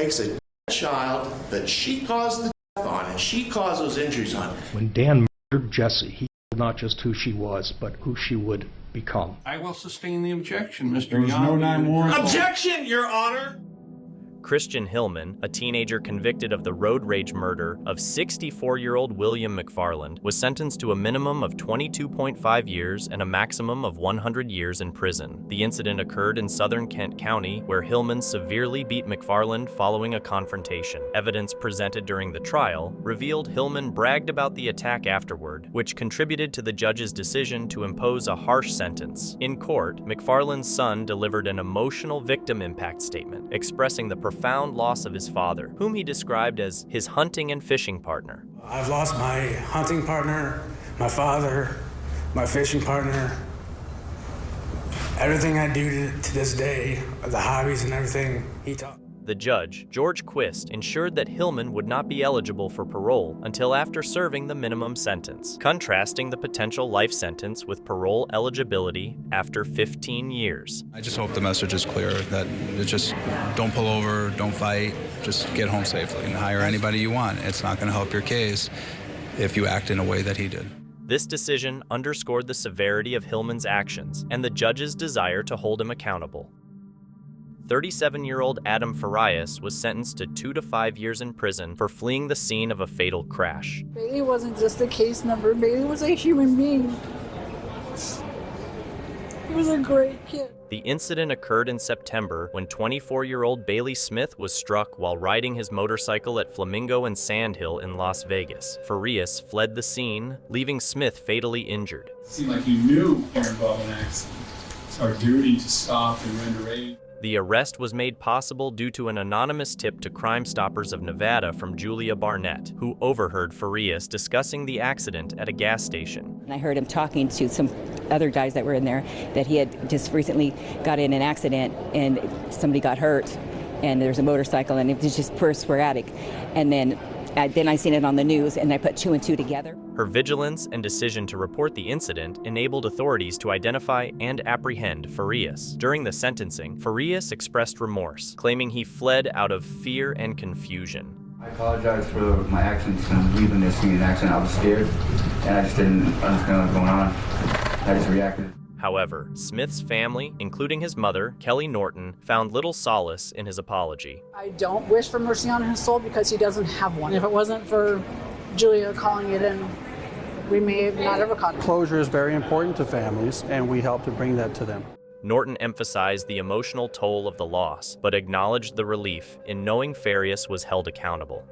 takes a child that she caused the death on and she caused those injuries on. When Dan murdered Jessie, he knew not just who she was, but who she would become. I will sustain the objection, Mr. There was no 911. Objection, Your Honor! Christian Hilman, a teenager convicted of the road rage murder of 64-year-old William McFarland, was sentenced to a minimum of 22.5 years and a maximum of 100 years in prison. The incident occurred in southern Kent County, where Hilman severely beat McFarland following a confrontation. Evidence presented during the trial revealed Hilman bragged about the attack afterward, which contributed to the judge's decision to impose a harsh sentence. In court, McFarland's son delivered an emotional victim impact statement, expressing the profound loss of his father, whom he described as his hunting and fishing partner. I've lost my hunting partner, my father, my fishing partner. Everything I do to this day, the hobbies and everything, he taught. The judge, George Quist, ensured that Hilman would not be eligible for parole until after serving the minimum sentence, contrasting the potential life sentence with parole eligibility after 15 years. I just hope the message is clear that it's just don't pull over, don't fight, just get home safely and hire anybody you want. It's not going to help your case if you act in a way that he did. This decision underscored the severity of Hilman's actions and the judge's desire to hold him accountable. 37-year-old Adam Farias was sentenced to 2 to 5 years in prison for fleeing the scene of a fatal crash. Bailey wasn't just a case number. Bailey was a human being. He was a great kid. The incident occurred in September when 24-year-old Bailey Smith was struck while riding his motorcycle at Flamingo and Sandhill in Las Vegas. Farias fled the scene, leaving Smith fatally injured. It seemed like you knew you were involved in an accident. It's our duty to stop and render aid. The arrest was made possible due to an anonymous tip to Crime Stoppers of Nevada from Julia Barnett, who overheard Farias discussing the accident at a gas station. I heard him talking to some other guys that were in there that he had just recently got in an accident and somebody got hurt and there's a motorcycle and it was just pure sporadic. And then I seen it on the news and I put 2 and 2 together. Her vigilance and decision to report the incident enabled authorities to identify and apprehend Farias. During the sentencing, Farias expressed remorse, claiming he fled out of fear and confusion. I apologize for my actions and leaving this scene of an accident. I was scared and I just didn't understand what was going on. I just reacted. However, Smith's family, including his mother, Kelly Norton, found little solace in his apology. I don't wish for mercy on his soul because he doesn't have one. If it wasn't for Julia calling it in, we may have not ever caught it. Closure is very important to families, and we help to bring that to them. Norton emphasized the emotional toll of the loss, but acknowledged the relief in knowing Farias was held accountable.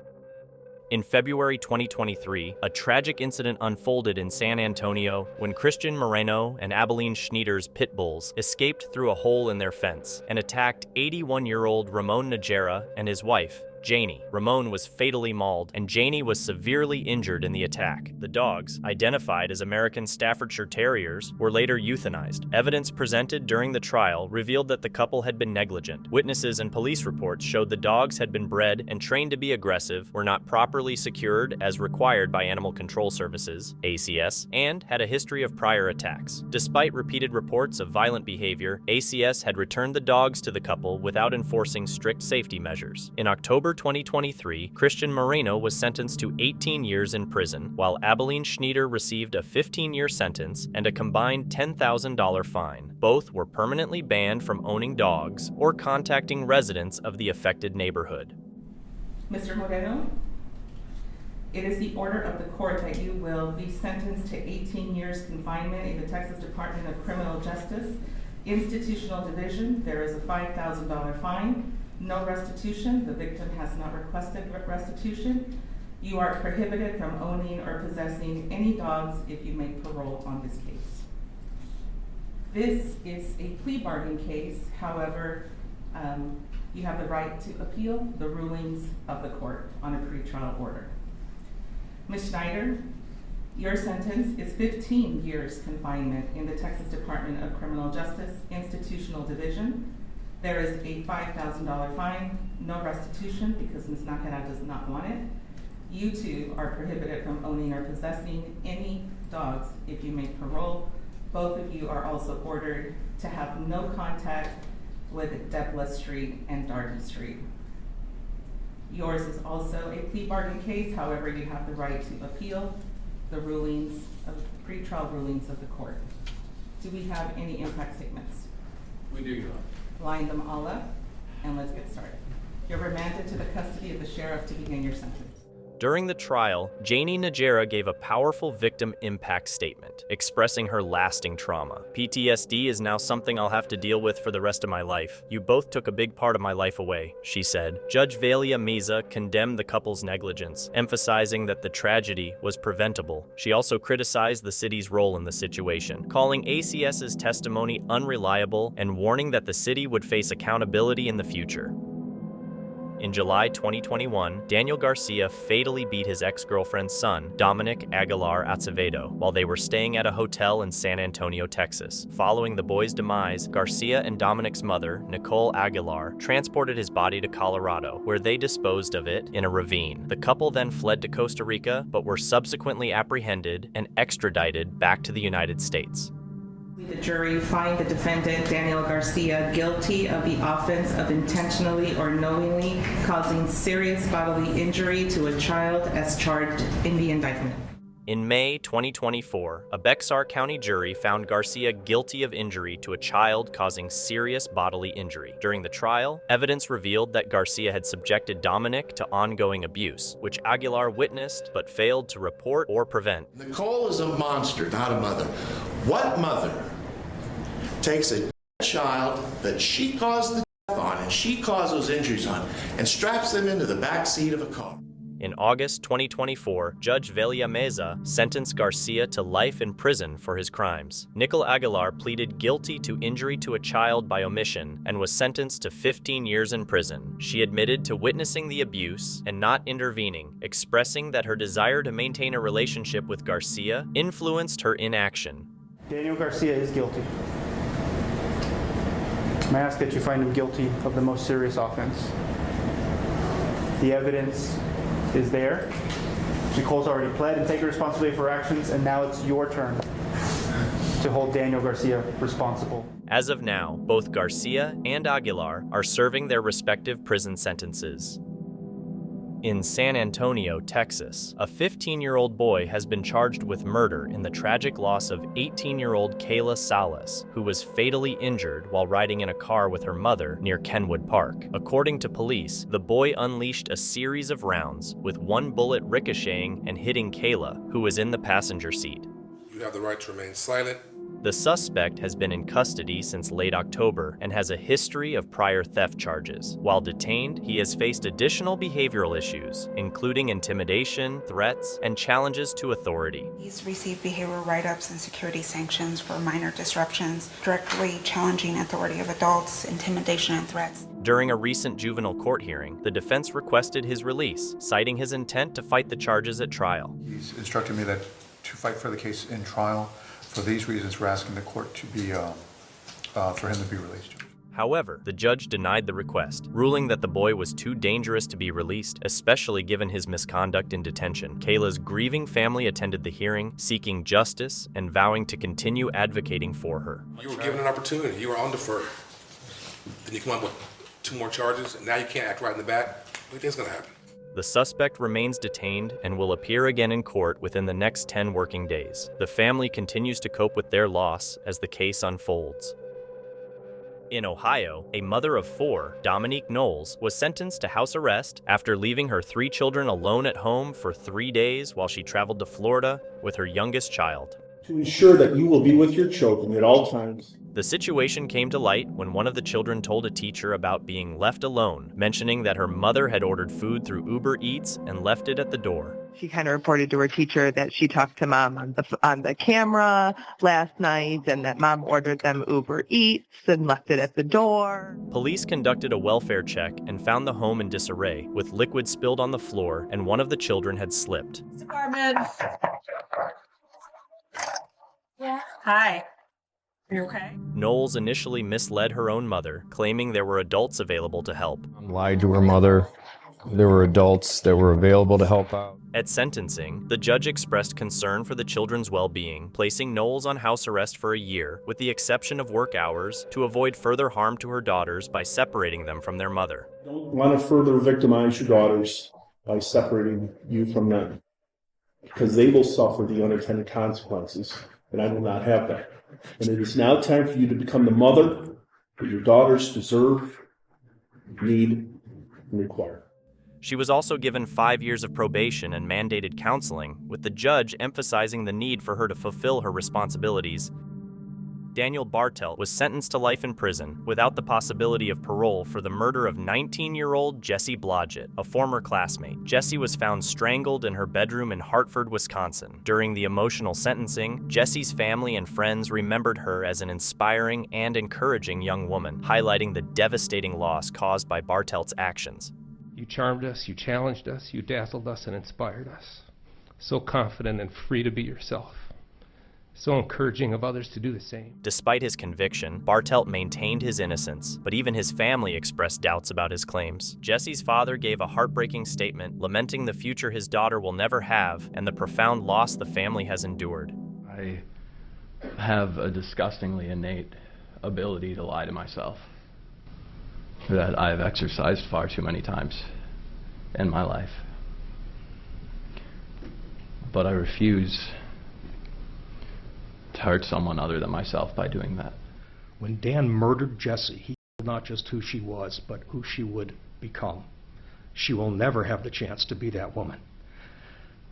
In February 2023, a tragic incident unfolded in San Antonio when Christian Moreno and Abilene Schneider's pit bulls escaped through a hole in their fence and attacked 81-year-old Ramon Najera and his wife, Janie. Ramon was fatally mauled, and Janie was severely injured in the attack. The dogs, identified as American Staffordshire Terriers, were later euthanized. Evidence presented during the trial revealed that the couple had been negligent. Witnesses and police reports showed the dogs had been bred and trained to be aggressive, were not properly secured as required by Animal Control Services, ACS, and had a history of prior attacks. Despite repeated reports of violent behavior, ACS had returned the dogs to the couple without enforcing strict safety measures. In October 2023, Christian Moreno was sentenced to 18 years in prison, while Abilene Schneider received a 15-year sentence and a combined $10,000 fine. Both were permanently banned from owning dogs or contacting residents of the affected neighborhood. Mr. Moreno, it is the order of the court that you will be sentenced to 18 years confinement in the Texas Department of Criminal Justice, Institutional Division. There is a $5,000 fine. No restitution. The victim has not requested restitution. You are prohibited from owning or possessing any dogs if you make parole on this case. This is a plea bargain case. However, you have the right to appeal the rulings of the court on a pretrial order. Ms. Schneider, your sentence is 15 years confinement in the Texas Department of Criminal Justice, Institutional Division. There is a $5,000 fine, no restitution because Ms. Nakara does not want it. You too are prohibited from owning or possessing any dogs if you make parole. Both of you are also ordered to have no contact with Depla Street and Darby Street. Yours is also a plea bargain case, however, you have the right to appeal the rulings of the pretrial rulings of the court. Do we have any impact statements? We do, Your Honor. Line them all up, and let's get started. You're remanded to the custody of the sheriff to begin your sentence. During the trial, Janie Najera gave a powerful victim impact statement, expressing her lasting trauma. PTSD is now something I'll have to deal with for the rest of my life. You both took a big part of my life away, she said. Judge Valia Meza condemned the couple's negligence, emphasizing that the tragedy was preventable. She also criticized the city's role in the situation, calling ACS's testimony unreliable and warning that the city would face accountability in the future. In July 2021, Daniel Garcia fatally beat his ex-girlfriend's son, Dominic Aguilar Acevedo, while they were staying at a hotel in San Antonio, Texas. Following the boy's demise, Garcia and Dominic's mother, Nicole Aguilar, transported his body to Colorado, where they disposed of it in a ravine. The couple then fled to Costa Rica, but were subsequently apprehended and extradited back to the United States. The jury find the defendant, Daniel Garcia, guilty of the offense of intentionally or knowingly causing serious bodily injury to a child as charged in the indictment. In May 2024, a Bexar County jury found Garcia guilty of injury to a child causing serious bodily injury. During the trial, evidence revealed that Garcia had subjected Dominic to ongoing abuse, which Aguilar witnessed but failed to report or prevent. Nicole is a monster, not a mother. What mother takes a child that she caused the death on and she caused those injuries on and straps them into the back seat of a car? In August 2024, Judge Valia Meza sentenced Garcia to life in prison for his crimes. Nicole Aguilar pleaded guilty to injury to a child by omission and was sentenced to 15 years in prison. She admitted to witnessing the abuse and not intervening, expressing that her desire to maintain a relationship with Garcia influenced her inaction. Daniel Garcia is guilty. I ask that you find him guilty of the most serious offense. The evidence is there. Nicole's already pled and taken responsibility for her actions, and now it's your turn to hold Daniel Garcia responsible. As of now, both Garcia and Aguilar are serving their respective prison sentences. In San Antonio, Texas, a 15-year-old boy has been charged with murder in the tragic loss of 18-year-old Kayla Salis, who was fatally injured while riding in a car with her mother near Kenwood Park. According to police, the boy unleashed a series of rounds, with one bullet ricocheting and hitting Kayla, who was in the passenger seat. You have the right to remain silent. The suspect has been in custody since late October and has a history of prior theft charges. While detained, he has faced additional behavioral issues, including intimidation, threats, and challenges to authority. He's received behavioral write-ups and security sanctions for minor disruptions, directly challenging authority of adults, intimidation, and threats. During a recent juvenile court hearing, the defense requested his release, citing his intent to fight the charges at trial. He's instructed me that to fight for the case in trial. For these reasons, we're asking the court to be, for him to be released. However, the judge denied the request, ruling that the boy was too dangerous to be released, especially given his misconduct in detention. Kayla's grieving family attended the hearing, seeking justice and vowing to continue advocating for her. You were given an opportunity. You were on defer. Then you come up with 2 more charges, and now you can't act right in the back. What do you think's going to happen? The suspect remains detained and will appear again in court within the next 10 working days. The family continues to cope with their loss as the case unfolds. In Ohio, a mother of 4, Dominique Norris, was sentenced to house arrest after leaving her 3 children alone at home for 3 days while she traveled to Florida with her youngest child. To ensure that you will be with your children at all times. The situation came to light when one of the children told a teacher about being left alone, mentioning that her mother had ordered food through Uber Eats and left it at the door. She kind of reported to her teacher that she talked to mom on the camera last night and that mom ordered them Uber Eats and left it at the door. Police conducted a welfare check and found the home in disarray, with liquid spilled on the floor and one of the children had slipped. Department. Yeah. Hi. Are you okay? Knowles initially misled her own mother, claiming there were adults available to help. Lied to her mother, there were adults that were available to help out. At sentencing, the judge expressed concern for the children's well-being, placing Knowles on house arrest for a year, with the exception of work hours, to avoid further harm to her daughters by separating them from their mother. Don't want to further victimize your daughters by separating you from them, because they will suffer the unintended consequences, and I will not have that. And it is now time for you to become the mother that your daughters deserve, need, and require. She was also given 5 years of probation and mandated counseling, with the judge emphasizing the need for her to fulfill her responsibilities. Daniel Bartell was sentenced to life in prison without the possibility of parole for the murder of 19-year-old Jessie Blodgett, a former classmate. Jessie was found strangled in her bedroom in Hartford, Wisconsin. During the emotional sentencing, Jessie's family and friends remembered her as an inspiring and encouraging young woman, highlighting the devastating loss caused by Bartell's actions. You charmed us, you challenged us, you dazzled us and inspired us. So confident and free to be yourself. So encouraging of others to do the same. Despite his conviction, Bartell maintained his innocence, but even his family expressed doubts about his claims. Jessie's father gave a heartbreaking statement, lamenting the future his daughter will never have and the profound loss the family has endured. I have a disgustingly innate ability to lie to myself that I've exercised far too many times in my life. But I refuse to hurt someone other than myself by doing that. When Dan murdered Jessie, he killed not just who she was, but who she would become. She will never have the chance to be that woman.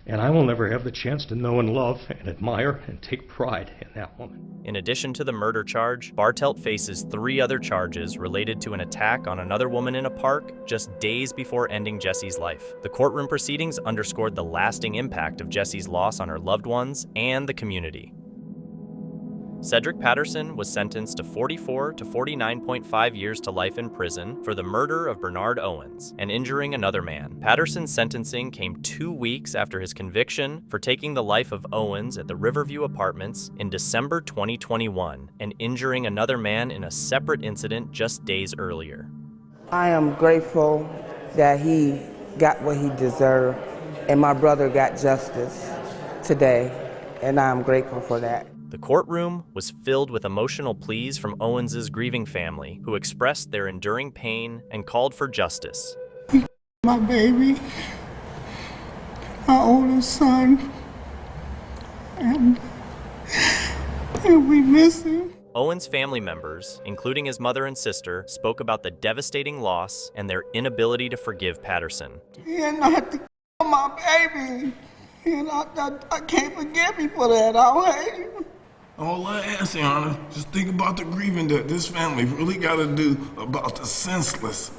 And I will never have the chance to know and love and admire and take pride in that woman. In addition to the murder charge, Bartell faces 3 other charges related to an attack on another woman in a park just days before ending Jessie's life. The courtroom proceedings underscored the lasting impact of Jessie's loss on her loved ones and the community. Cedric Patterson was sentenced to 44 to 49.5 years to life in prison for the murder of Bernard Owens and injuring another man. Patterson's sentencing came 2 weeks after his conviction for taking the life of Owens at the Riverview Apartments in December 2021 and injuring another man in a separate incident just days earlier. I am grateful that he got what he deserved and my brother got justice today, and I'm grateful for that. The courtroom was filled with emotional pleas from Owens's grieving family, who expressed their enduring pain and called for justice. My baby, my oldest son, and we miss him. Owens' family members, including his mother and sister, spoke about the devastating loss and their inability to forgive Patterson. He had not to kill my baby, and I can't forgive him for that. I hate him. All I ask, Your Honor, just think about the grieving that this family really got to do about the senseless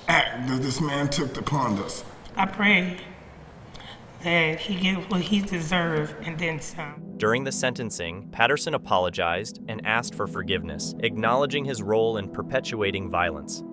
act that this man took upon us. I pray that he get what he deserved and then some. During the sentencing, Patterson apologized and asked for forgiveness, acknowledging his role in perpetuating violence.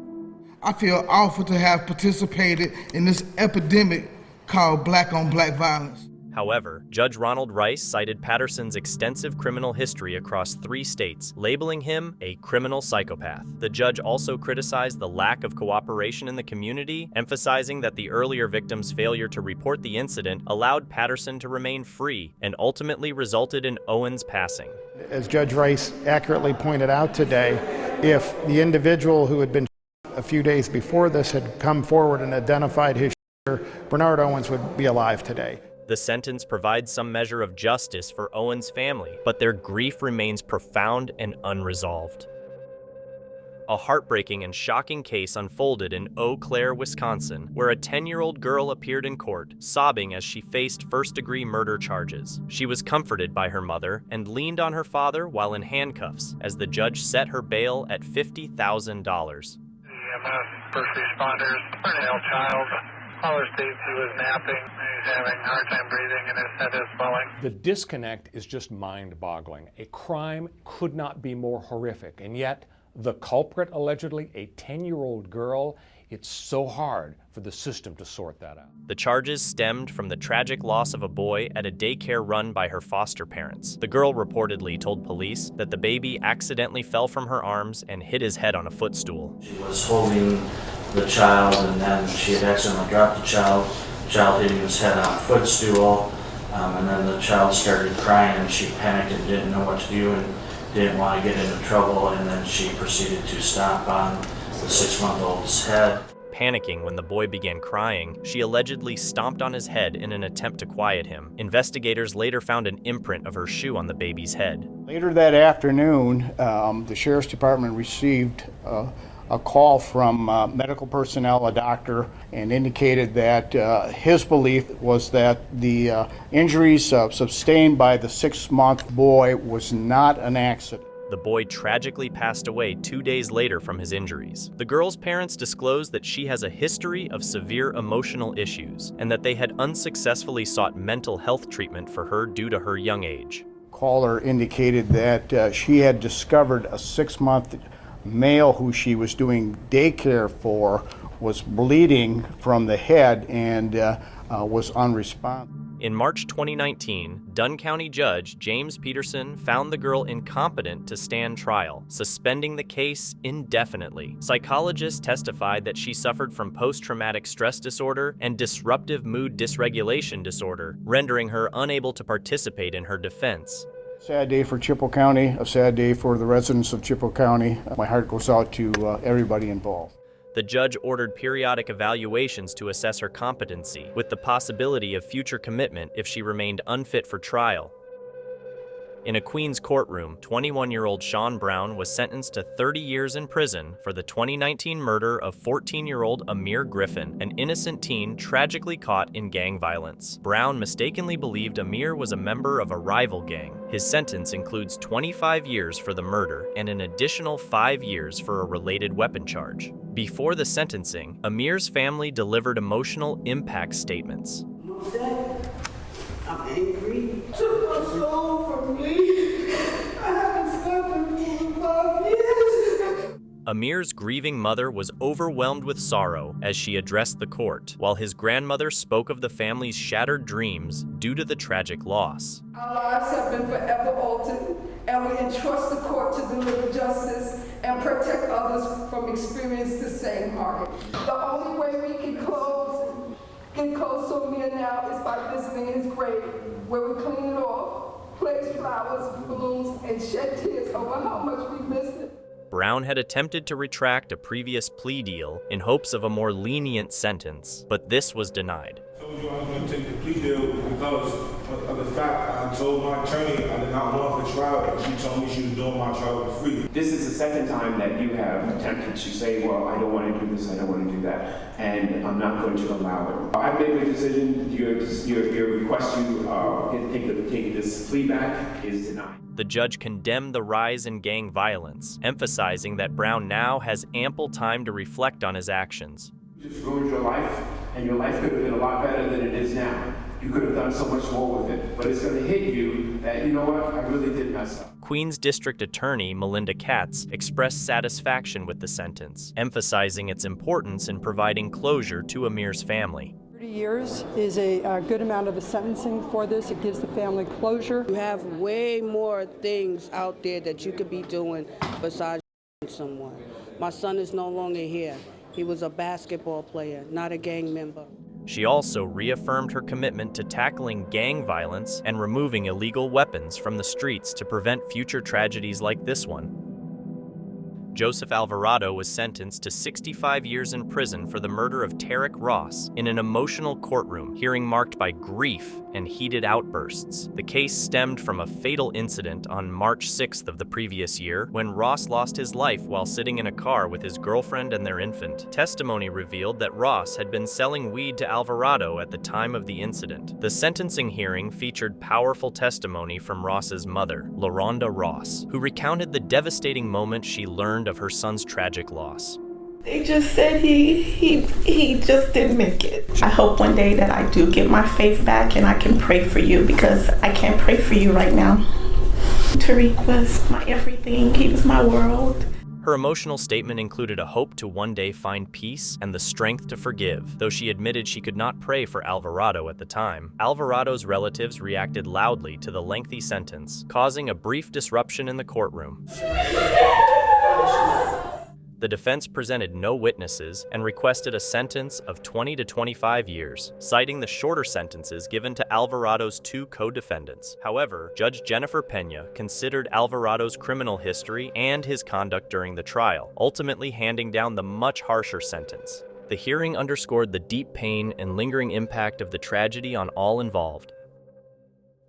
I feel awful to have participated in this epidemic called black-on-black violence. However, Judge Ronald Rice cited Patterson's extensive criminal history across 3 states, labeling him a criminal psychopath. The judge also criticized the lack of cooperation in the community, emphasizing that the earlier victim's failure to report the incident allowed Patterson to remain free and ultimately resulted in Owens' passing. As Judge Rice accurately pointed out today, if the individual who had been a few days before this had come forward and identified his Bernard Owens would be alive today. The sentence provides some measure of justice for Owens' family, but their grief remains profound and unresolved. A heartbreaking and shocking case unfolded in Eau Claire, Wisconsin, where a 10-year-old girl appeared in court, sobbing as she faced first-degree murder charges. She was comforted by her mother and leaned on her father while in handcuffs as the judge set her bail at $50,000. EMS, first responders, Bartell child. Caller states he was napping. He's having a hard time breathing and his head is swelling. The disconnect is just mind-boggling. A crime could not be more horrific, and yet the culprit, allegedly a 10-year-old girl, it's so hard for the system to sort that out. The charges stemmed from the tragic loss of a boy at a daycare run by her foster parents. The girl reportedly told police that the baby accidentally fell from her arms and hit his head on a footstool. She was holding the child, and then she had accidentally dropped the child. The child hitting his head on a footstool, and then the child started crying, and she panicked and didn't know what to do and didn't want to get into trouble, and then she proceeded to stomp on the 6-month-old's head. Panicking when the boy began crying, she allegedly stomped on his head in an attempt to quiet him. Investigators later found an imprint of her shoe on the baby's head. Later that afternoon, the Sheriff's Department received a call from medical personnel, a doctor, and indicated that his belief was that the injuries sustained by the 6-month boy was not an accident. The boy tragically passed away 2 days later from his injuries. The girl's parents disclosed that she has a history of severe emotional issues and that they had unsuccessfully sought mental health treatment for her due to her young age. Caller indicated that she had discovered a 6-month male who she was doing daycare for was bleeding from the head and was unresponsive. In March 2019, Dunn County Judge James Peterson found the girl incompetent to stand trial, suspending the case indefinitely. Psychologists testified that she suffered from post-traumatic stress disorder and disruptive mood dysregulation disorder, rendering her unable to participate in her defense. Sad day for Chippewa County, a sad day for the residents of Chippewa County. My heart goes out to everybody involved. The judge ordered periodic evaluations to assess her competency, with the possibility of future commitment if she remained unfit for trial. In a Queens courtroom, 21-year-old Sean Brown was sentenced to 30 years in prison for the 2019 murder of 14-year-old Amir Griffin, an innocent teen tragically caught in gang violence. Brown mistakenly believed Amir was a member of a rival gang. His sentence includes 25 years for the murder and an additional 5 years for a related weapon charge. Before the sentencing, Amir's family delivered emotional impact statements. I'm angry. Took my soul from me. I haven't slept in 5 years. Amir's grieving mother was overwhelmed with sorrow as she addressed the court, while his grandmother spoke of the family's shattered dreams due to the tragic loss. Our lives have been forever altered, and we entrust the court to deliver justice and protect others from experiencing the same heartache. The only way we can get close to Amir now is by visiting his grave, where we clean it off, place flowers, balloons, and shed tears over how much we missed it. Brown had attempted to retract a previous plea deal in hopes of a more lenient sentence, but this was denied. I told you I was going to take the plea deal because of the fact I told my attorney I did not want for trial, and she told me she was doing my trial for free. This is the second time that you have attempted to say, well, I don't want to do this, I don't want to do that, and I'm not going to allow it. I've made the decision, your request to take this plea back is denied. The judge condemned the rise in gang violence, emphasizing that Brown now has ample time to reflect on his actions. You just ruined your life, and your life could have been a lot better than it is now. You could have done so much more with it, but it's going to hit you that, you know what, I really did mess up. Queens District Attorney Melinda Katz expressed satisfaction with the sentence, emphasizing its importance in providing closure to Amir's family. 30 years is a good amount of a sentencing for this. It gives the family closure. You have way more things out there that you could be doing besides someone. My son is no longer here. He was a basketball player, not a gang member. She also reaffirmed her commitment to tackling gang violence and removing illegal weapons from the streets to prevent future tragedies like this one. Joseph Alvarado was sentenced to 65 years in prison for the murder of Tarek Ross in an emotional courtroom hearing marked by grief and heated outbursts. The case stemmed from a fatal incident on March 6th of the previous year when Ross lost his life while sitting in a car with his girlfriend and their infant. Testimony revealed that Ross had been selling weed to Alvarado at the time of the incident. The sentencing hearing featured powerful testimony from Ross's mother, LaRonda Ross, who recounted the devastating moment she learned of her son's tragic loss. They just said he just didn't make it. I hope one day that I do get my faith back and I can pray for you, because I can't pray for you right now. Tariq was my everything. He was my world. Her emotional statement included a hope to one day find peace and the strength to forgive, though she admitted she could not pray for Alvarado at the time. Alvarado's relatives reacted loudly to the lengthy sentence, causing a brief disruption in the courtroom. The defense presented no witnesses and requested a sentence of 20 to 25 years, citing the shorter sentences given to Alvarado's 2 co-defendants. However, Judge Jennifer Pena considered Alvarado's criminal history and his conduct during the trial, ultimately handing down the much harsher sentence. The hearing underscored the deep pain and lingering impact of the tragedy on all involved.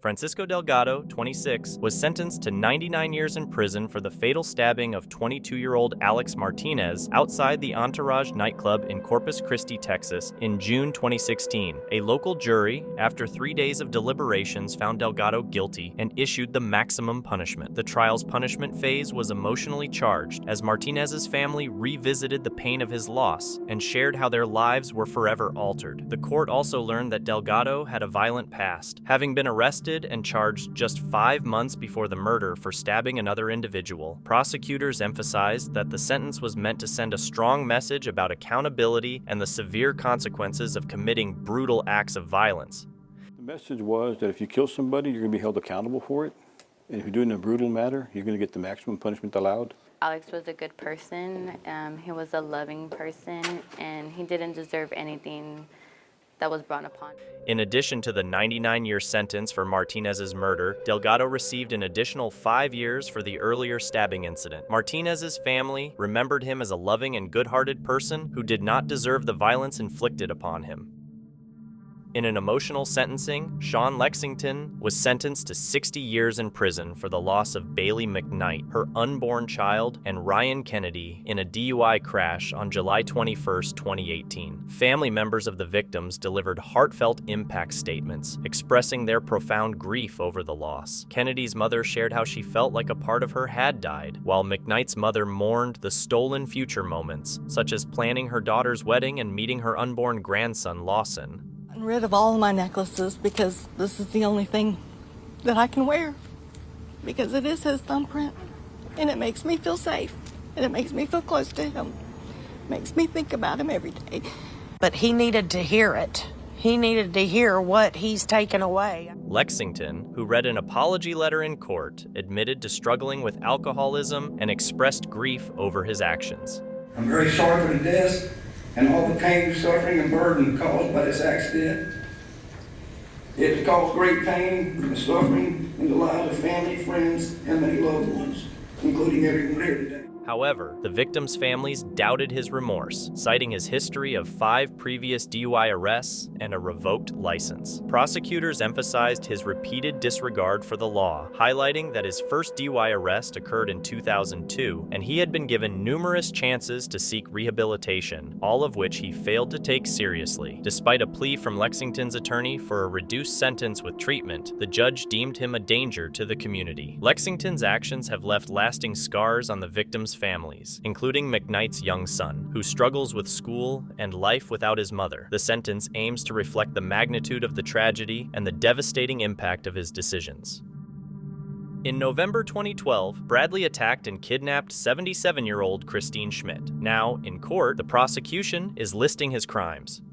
Francisco Delgado, 26, was sentenced to 99 years in prison for the fatal stabbing of 22-year-old Alex Martinez outside the Entourage nightclub in Corpus Christi, Texas, in June 2016. A local jury, after 3 days of deliberations, found Delgado guilty and issued the maximum punishment. The trial's punishment phase was emotionally charged, as Martinez's family revisited the pain of his loss and shared how their lives were forever altered. The court also learned that Delgado had a violent past, having been arrested and charged just 5 months before the murder for stabbing another individual. Prosecutors emphasized that the sentence was meant to send a strong message about accountability and the severe consequences of committing brutal acts of violence. The message was that if you kill somebody, you're going to be held accountable for it. And if you do it in a brutal manner, you're going to get the maximum punishment allowed. Alex was a good person. He was a loving person, and he didn't deserve anything that was brought upon. In addition to the 99-year sentence for Martinez's murder, Delgado received an additional 5 years for the earlier stabbing incident. Martinez's family remembered him as a loving and good-hearted person who did not deserve the violence inflicted upon him. In an emotional sentencing, Shawn Lexington was sentenced to 60 years in prison for the loss of Bailey McKnight, her unborn child, and Ryan Kennedy in a DUI crash on July 21, 2018. Family members of the victims delivered heartfelt impact statements, expressing their profound grief over the loss. Kennedy's mother shared how she felt like a part of her had died, while McKnight's mother mourned the stolen future moments, such as planning her daughter's wedding and meeting her unborn grandson, Lawson. I'm rid of all of my necklaces because this is the only thing that I can wear, because it is his thumbprint, and it makes me feel safe, and it makes me feel close to him. It makes me think about him every day. But he needed to hear it. He needed to hear what he's taken away. Lexington, who read an apology letter in court, admitted to struggling with alcoholism and expressed grief over his actions. I'm very sorry for the deaths and all the pain, suffering, and burden caused by this accident. It caused great pain and suffering in the lives of family, friends, and many loved ones, including everyone here today. However, the victims' families doubted his remorse, citing his history of 5 previous DUI arrests and a revoked license. Prosecutors emphasized his repeated disregard for the law, highlighting that his first DUI arrest occurred in 2002, and he had been given numerous chances to seek rehabilitation, all of which he failed to take seriously. Despite a plea from Lexington's attorney for a reduced sentence with treatment, the judge deemed him a danger to the community. Lexington's actions have left lasting scars on the victims' families, including McKnight's young son, who struggles with school and life without his mother. The sentence aims to reflect the magnitude of the tragedy and the devastating impact of his decisions. In November 2012, Bradley attacked and kidnapped 77-year-old Christine Schmidt. Now, in court, the prosecution is listing his crimes.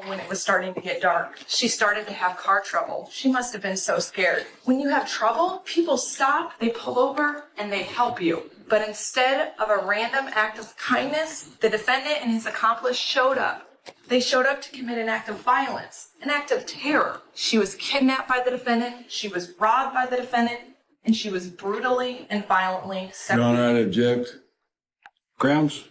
When it was starting to get dark, she started to have car trouble. She must have been so scared. When you have trouble, people stop, they pull over, and they help you. But instead of a random act of kindness, the defendant and his accomplice showed up. They showed up to commit an act of violence, an act of terror. She was kidnapped by the defendant, she was robbed by the defendant, and she was brutally and violently separated. Your Honor, I object. Grounds?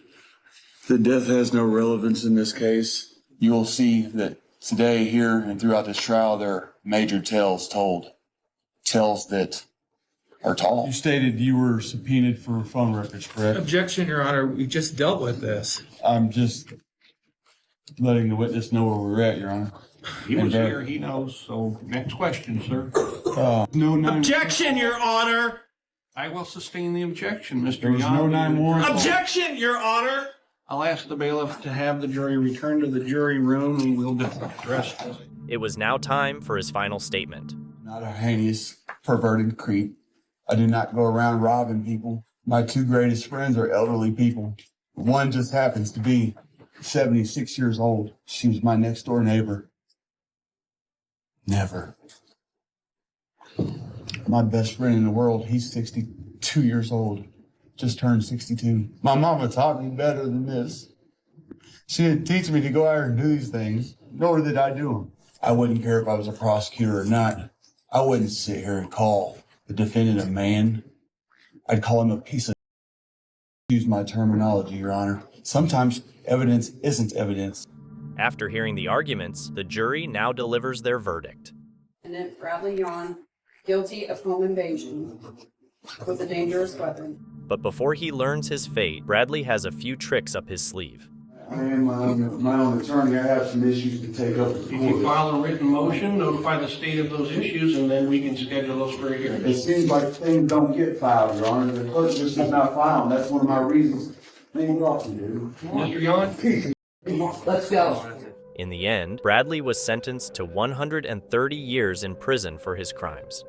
The death has no relevance in this case. You will see that today, here, and throughout this trial, there are major tales told. Tales that are tall. You stated you were subpoenaed for phone records, correct? Objection, Your Honor. We just dealt with this. I'm just letting the witness know where we're at, Your Honor. He was here, he knows, so next question, sir. Objection, Your Honor. I will sustain the objection, Mr. There was no 911. Objection, Your Honor. I'll ask the bailiff to have the jury return to the jury room and we'll address this. It was now time for his final statement. Not a heinous, perverted creep. I do not go around robbing people. My 2 greatest friends are elderly people. One just happens to be 76 years old. She was my next door neighbor. Never. My best friend in the world, he's 62 years old. just turned 62. My mama taught me better than this. She didn't teach me to go out and do these things, nor did I do them. I wouldn't care if I was a prosecutor or not. I wouldn't sit here and call the defendant a man. I'd call him a piece of use my terminology, Your Honor. Sometimes evidence isn't evidence. After hearing the arguments, the jury now delivers their verdict. Defendant Bradley Yon, guilty of home invasion with a dangerous weapon. But before he learns his fate, Bradley has a few tricks up his sleeve. I am my own attorney. I have some issues to take up with the If you court. file a written motion, notify the state of those issues, and then we can schedule those for a hearing. It seems like things don't get filed, Your Honor. The clerk just does not file them. That's one of my reasons. Things often do. Mr. Yon? Let's go. In the end, Bradley was sentenced to 130 years in prison for his crimes.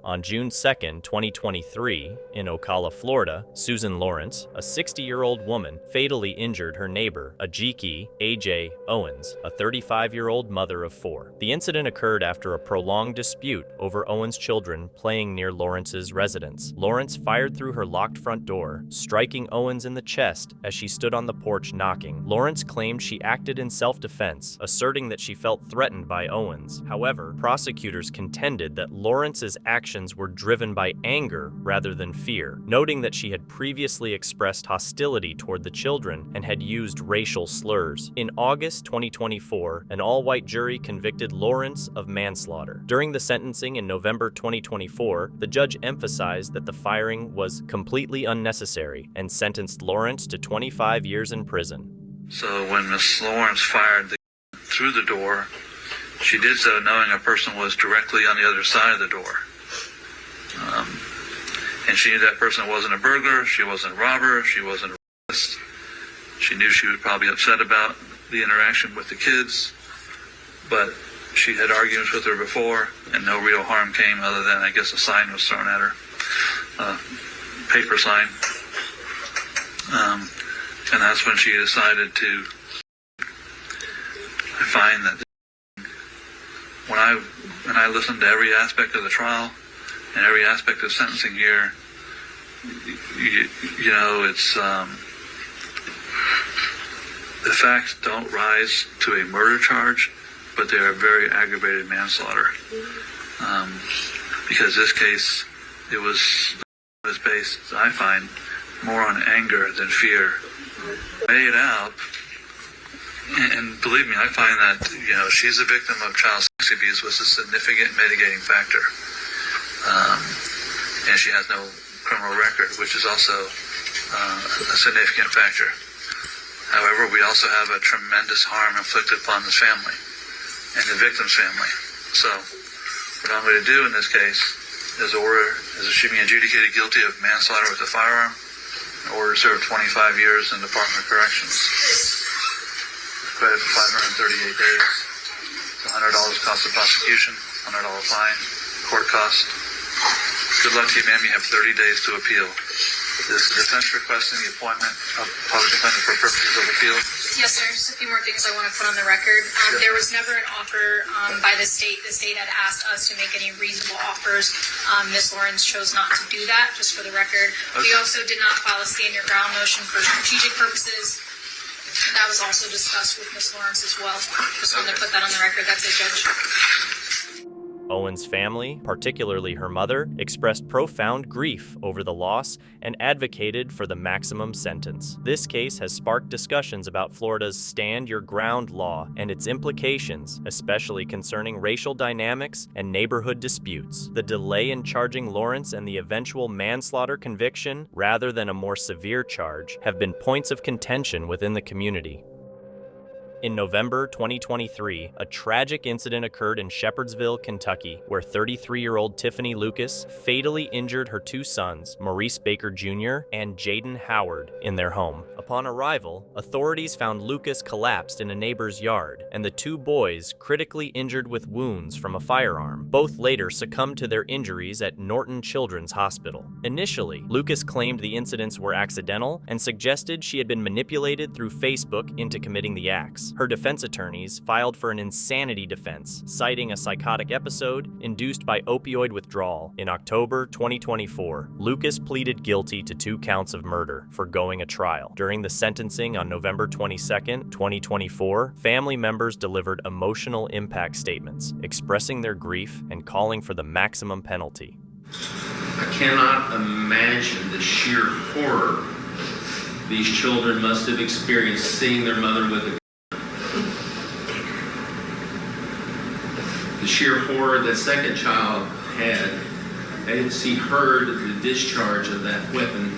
On June 2nd, 2023, in Ocala, Florida, Susan Lawrence, a 60-year-old woman, fatally injured her neighbor, Ajiki A.J. Owens, a 35-year-old mother of 4. The incident occurred after a prolonged dispute over Owens' children playing near Lawrence's residence. Lawrence fired through her locked front door, striking Owens in the chest as she stood on the porch knocking. Lawrence claimed she acted in self-defense, asserting that she felt threatened by Owens. However, prosecutors contended that Lawrence's actions were driven by anger rather than fear, noting that she had previously expressed hostility toward the children and had used racial slurs. In August 2024, an all-white jury convicted Lawrence of manslaughter. During the sentencing in November 2024, the judge emphasized that the firing was completely unnecessary and sentenced Lawrence to 25 years in prison. So when Miss Lawrence fired through the door, she did so knowing a person was directly on the other side of the door. And she knew that person wasn't a burglar, she wasn't a robber, she wasn't a rapist. She knew she was probably upset about the interaction with the kids, but she had arguments with her before, and no real harm came other than, I guess, a sign was thrown at her, a paper sign. And that's when she decided to, I find that when I listened to every aspect of the trial, and every aspect of sentencing here, you know, it's the facts don't rise to a murder charge, but they are very aggravated manslaughter. Because this case, it was based, I find, more on anger than fear. Weigh it out, and believe me, I find that, you know, she's a victim of child sex abuse was a significant mitigating factor. And she has no criminal record, which is also a significant factor. However, we also have a tremendous harm inflicted upon this family and the victim's family. So what I'm going to do in this case is she being adjudicated guilty of manslaughter with a firearm, in order to serve 25 years in the Department of Corrections. Credit for 538 days. $100 cost of prosecution, $100 fine, court cost. Good luck to you, ma'am. You have 30 days to appeal. Is the defense requesting the appointment of public defender for purposes of appeal? Yes, sir. Just a few more things I want to put on the record. Sure. There was never an offer by the state. The state had asked us to make any reasonable offers. Ms. Lawrence chose not to do that, just for the record. Okay. We also did not file a stand your ground motion for strategic purposes. That was also discussed with Ms. Lawrence as well. Just wanted to put that on the record. That's it, Judge. Owen's family, particularly her mother, expressed profound grief over the loss and advocated for the maximum sentence. This case has sparked discussions about Florida's Stand Your Ground law and its implications, especially concerning racial dynamics and neighborhood disputes. The delay in charging Lawrence and the eventual manslaughter conviction, rather than a more severe charge, have been points of contention within the community. In November 2023, a tragic incident occurred in Shepherdsville, Kentucky, where 33-year-old Tiffany Lucas fatally injured her 2 sons, Maurice Baker Jr. and Jaden Howard, in their home. Upon arrival, authorities found Lucas collapsed in a neighbor's yard, and the 2 boys critically injured with wounds from a firearm. Both later succumbed to their injuries at Norton Children's Hospital. Initially, Lucas claimed the incidents were accidental and suggested she had been manipulated through Facebook into committing the acts. Her defense attorneys filed for an insanity defense, citing a psychotic episode induced by opioid withdrawal. In October 2024, Lucas pleaded guilty to 2 counts of murder, foregoing a trial. During the sentencing on November 22, 2024, family members delivered emotional impact statements, expressing their grief and calling for the maximum penalty. I cannot imagine the sheer horror these children must have experienced seeing their mother with a gun. The sheer horror that second child had as he heard the discharge of that weapon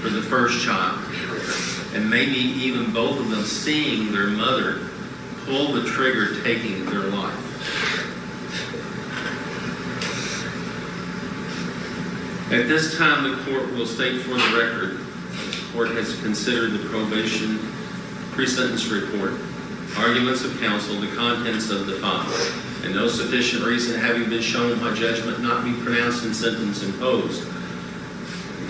for the first child. And maybe even both of them seeing their mother pull the trigger, taking their life. At this time, the court will state for the record, the court has considered the probation pre-sentence report, arguments of counsel, the contents of the file, and no sufficient reason having been shown why judgment not be pronounced and sentence imposed.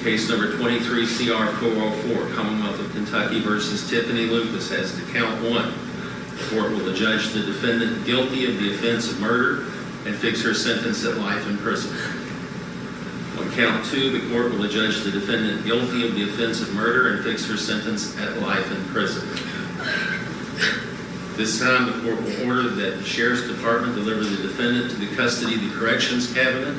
Case number 23 CR 404, Commonwealth of Kentucky versus Tiffany Lucas, as to count 1. The court will adjudge the defendant guilty of the offense of murder and fix her sentence at life in prison. On count 2, the court will adjudge the defendant guilty of the offense of murder and fix her sentence at life in prison. This time, the court will order that the Sheriff's Department deliver the defendant to the custody of the Corrections Cabinet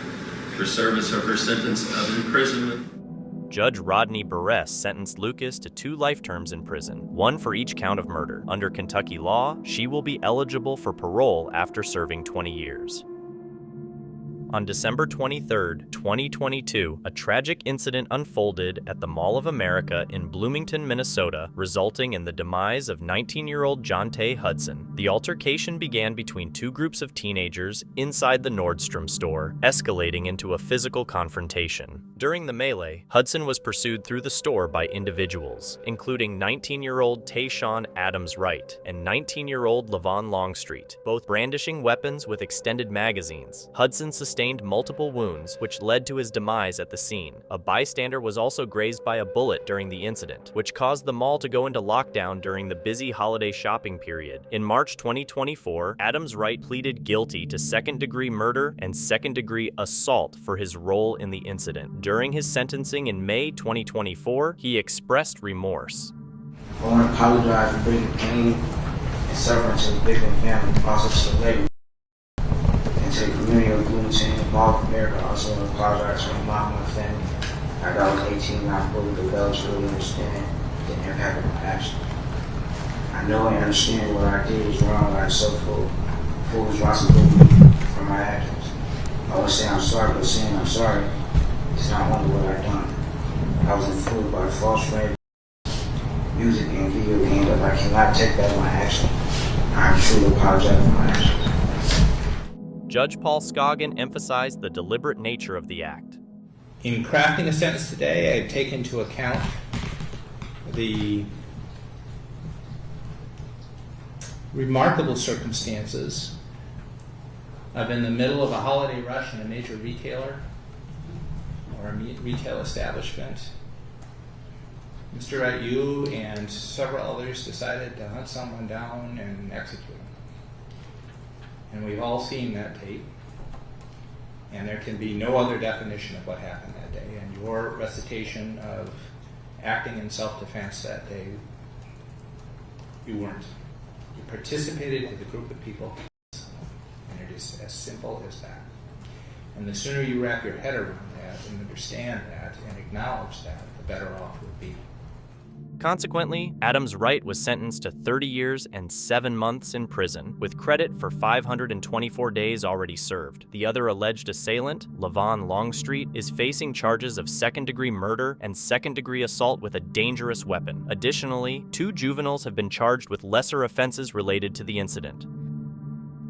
for service of her sentence of imprisonment. Judge Rodney Barres sentenced Lucas to 2 life terms in prison, 1 for each count of murder. Under Kentucky law, she will be eligible for parole after serving 20 years. On December 23, 2022, a tragic incident unfolded at the Mall of America in Bloomington, Minnesota, resulting in the demise of 19-year-old Jon Hudson. The altercation began between 2 groups of teenagers inside the Nordstrom store, escalating into a physical confrontation. During the melee, Hudson was pursued through the store by individuals, including 19-year-old Tayshawn Adams Wright and 19-year-old Lavon Longstreet, both brandishing weapons with extended magazines. Hudson sustained multiple wounds, which led to his demise at the scene. A bystander was also grazed by a bullet during the incident, which caused the mall to go into lockdown during the busy holiday shopping period. In March 2024, Adams Wright pleaded guilty to second-degree murder and second-degree assault for his role in the incident. During his sentencing in May 2024, he expressed remorse. I want to apologize for bringing pain and suffering to the victim family, also to the labor, and to the community of Bloomington and Mall of America. I also want to apologize for my mom and my family. After I was 18, I fully developed to really understand the impact of my actions. I know and understand what I did is wrong, but I'm so full responsibility for my actions. I always say I'm sorry, but saying I'm sorry is not only what I've done. I was influenced by false fame, music, and video games, but I cannot take back my action. I truly apologize for my actions. Judge Paul Scoggin emphasized the deliberate nature of the act. In crafting a sentence today, I've taken into account the remarkable circumstances of in the middle of a holiday rush in a major retailer or a retail establishment, Mr. Wright, you and several others decided to hunt someone down and execute him. And we've all seen that tape. And there can be no other definition of what happened that day. And your recitation of acting in self-defense that day, you weren't. You participated with a group of people. And it is as simple as that. And the sooner you wrap your head around that and understand that and acknowledge that, the better off we'll be. Consequently, Adams Wright was sentenced to 30 years and 7 months in prison, with credit for 524 days already served. The other alleged assailant, Lavon Longstreet, is facing charges of second-degree murder and second-degree assault with a dangerous weapon. Additionally, 2 juveniles have been charged with lesser offenses related to the incident.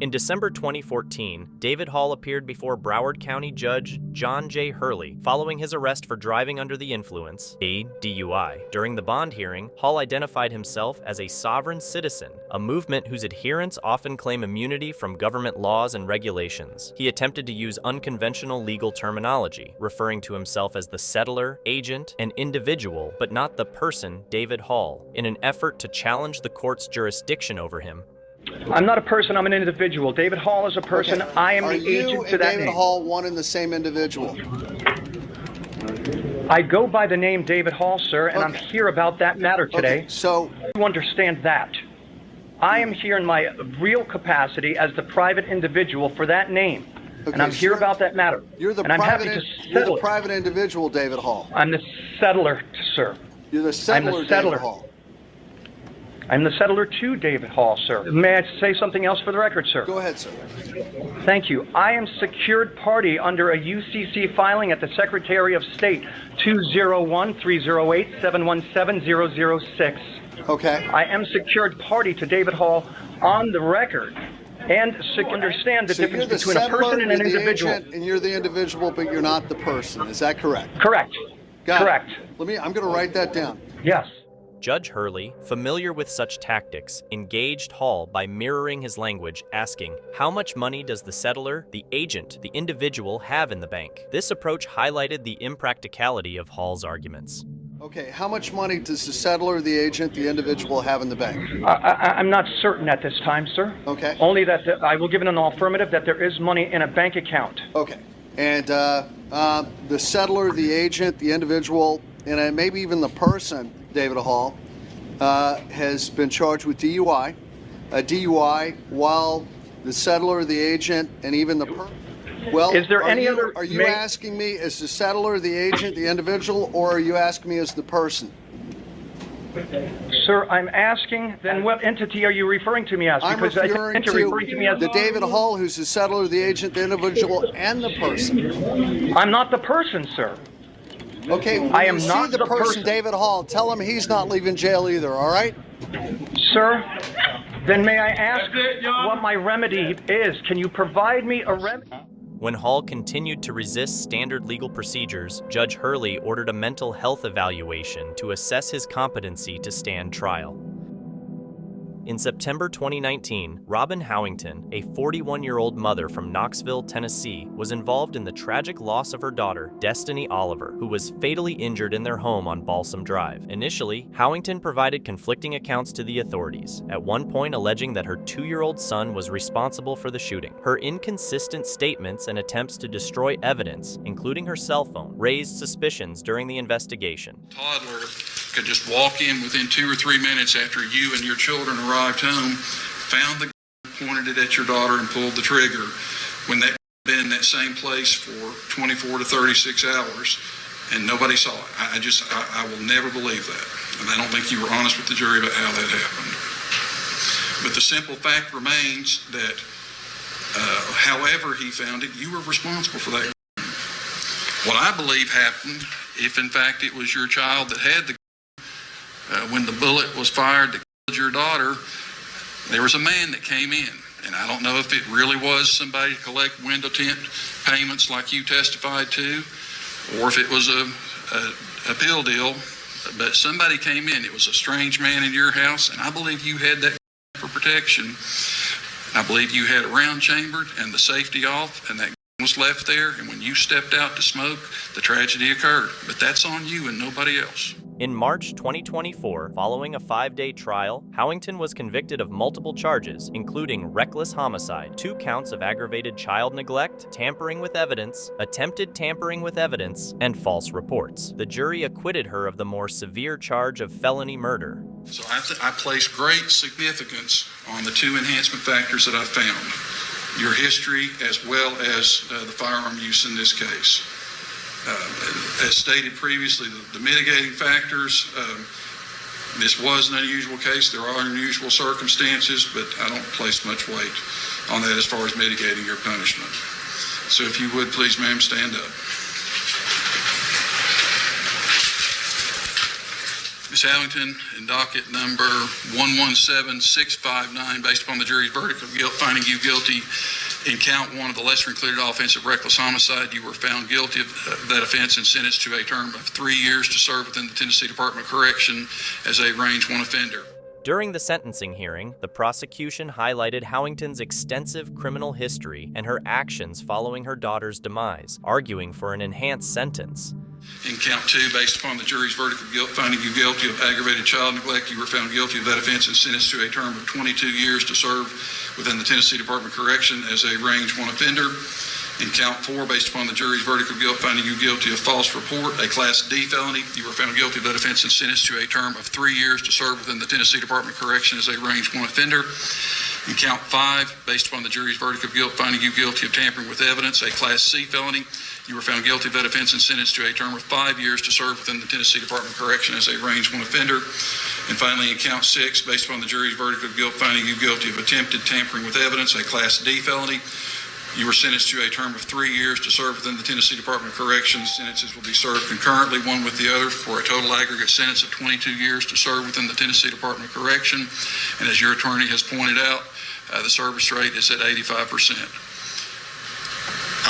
In December 2014, David Hall appeared before Broward County Judge John J. Hurley following his arrest for driving under the influence, a DUI. During the bond hearing, Hall identified himself as a sovereign citizen, a movement whose adherents often claim immunity from government laws and regulations. He attempted to use unconventional legal terminology, referring to himself as the settler, agent, and individual, but not the person David Hall, in an effort to challenge the court's jurisdiction over him. I'm not a person, I'm an individual. David Hall is a person, okay. I am the agent to that name. David Hall one and the same individual? I go by the name David Hall, sir, and I'm here about that matter today. Okay, so you understand that. I am here in my real capacity as the private individual for that name. Okay, and I'm here about that matter. You're the private individual, David Hall. I'm the settler, sir. You're the settler, David Hall. I'm the settler to David Hall, sir. May I say something else for the record, sir? Go ahead, sir. Thank you. I am secured party under a UCC filing at the Secretary of State 201-308-717-006. Okay. I am secured party to David Hall on the record. And understand the difference between a person and an individual. And you're the individual, but you're not the person. Is that correct? Correct. Correct. I'm going to write that down. Yes. Judge Hurley, familiar with such tactics, engaged Hall by mirroring his language, asking, how much money does the settler, the agent, the individual have in the bank? This approach highlighted the impracticality of Hall's arguments. Okay, how much money does the settler, the agent, the individual have in the bank? I'm not certain at this time, sir. Okay. Only that I will give it an affirmative that there is money in a bank account. Okay. And the settler, the agent, the individual, and maybe even the person, David Hall, has been charged with DUI. A DUI while the settler, the agent, and even the person. Well, is there any other? Are you asking me as the settler, the agent, the individual, or are you asking me as the person? Sir, I'm asking, then what entity are you referring to me as? Because I'm referring to me as the David Hall, who's the settler, the agent, the individual, and the person. I'm not the person, sir. Okay, when I am you not see the person, David Hall, tell him he's not leaving jail either, all right? Sir, then may I ask what my remedy is? Can you provide me a remedy? When Hall continued to resist standard legal procedures, Judge Hurley ordered a mental health evaluation to assess his competency to stand trial. In September 2019, Robin Howington, a 41-year-old mother from Knoxville, Tennessee, was involved in the tragic loss of her daughter, Destiny Oliver, who was fatally injured in their home on Balsam Drive. Initially, Howington provided conflicting accounts to the authorities, at one point alleging that her 2-year-old son was responsible for the shooting. Her inconsistent statements and attempts to destroy evidence, including her cell phone, raised suspicions during the investigation. Toddler could just walk in within 2 or 3 minutes after you and your children arrived home, found the gun, pointed it at your daughter, and pulled the trigger when that been in that same place for 24 to 36 hours, and nobody saw it. I will never believe that. And I don't think you were honest with the jury about how that happened. But the simple fact remains that however he found it, you were responsible for that. What I believe happened, if in fact it was your child that had the when the bullet was fired that killed your daughter, there was a man that came in. And I don't know if it really was somebody to collect window tint payments like you testified to, or if it was a pill deal, but somebody came in. It was a strange man in your house, and I believe you had that for protection. I believe you had it round chambered and the safety off, and that was left there, and when you stepped out to smoke, the tragedy occurred. But that's on you and nobody else. In March 2024, following a 5-day trial, Howington was convicted of multiple charges, including reckless homicide, 2 counts of aggravated child neglect, tampering with evidence, attempted tampering with evidence, and false reports. The jury acquitted her of the more severe charge of felony murder. So I place great significance on the 2 enhancement factors that I found. Your history as well as the firearm use in this case. As stated previously, the mitigating factors, this was an unusual case. There are unusual circumstances, but I don't place much weight on that as far as mitigating your punishment. So if you would, please, ma'am, stand up. Ms. Howington, in docket number 117659, based upon the jury's verdict of guilt, finding you guilty in count one of the lesser included offense of reckless homicide, you were found guilty of that offense and sentenced to a term of 3 years to serve within the Tennessee Department of Correction as a range 1 offender. During the sentencing hearing, the prosecution highlighted Howington's extensive criminal history and her actions following her daughter's demise, arguing for an enhanced sentence. In count 2, based upon the jury's verdict of guilt, finding you guilty of aggravated child neglect, you were found guilty of that offense and sentenced to a term of 22 years to serve within the Tennessee Department of Correction as a range 1 offender. In count 4, based upon the jury's verdict of guilt, finding you guilty of false report, a Class D felony, you were found guilty of that offense and sentenced to a term of 3 years to serve within the Tennessee Department of Correction as a range 1 offender. In count 5, based upon the jury's verdict of guilt, finding you guilty of tampering with evidence, a Class C felony, you were found guilty of that offense and sentenced to a term of 5 years to serve within the Tennessee Department of Correction as a range 1 offender. And finally, in count 6, based upon the jury's verdict of guilt, finding you guilty of attempted tampering with evidence, a Class D felony, you were sentenced to a term of 3 years to serve within the Tennessee Department of Corrections. Sentences will be served concurrently, one with the other, for a total aggregate sentence of 22 years to serve within the Tennessee Department of Correction. And as your attorney has pointed out, the service rate is at 85%.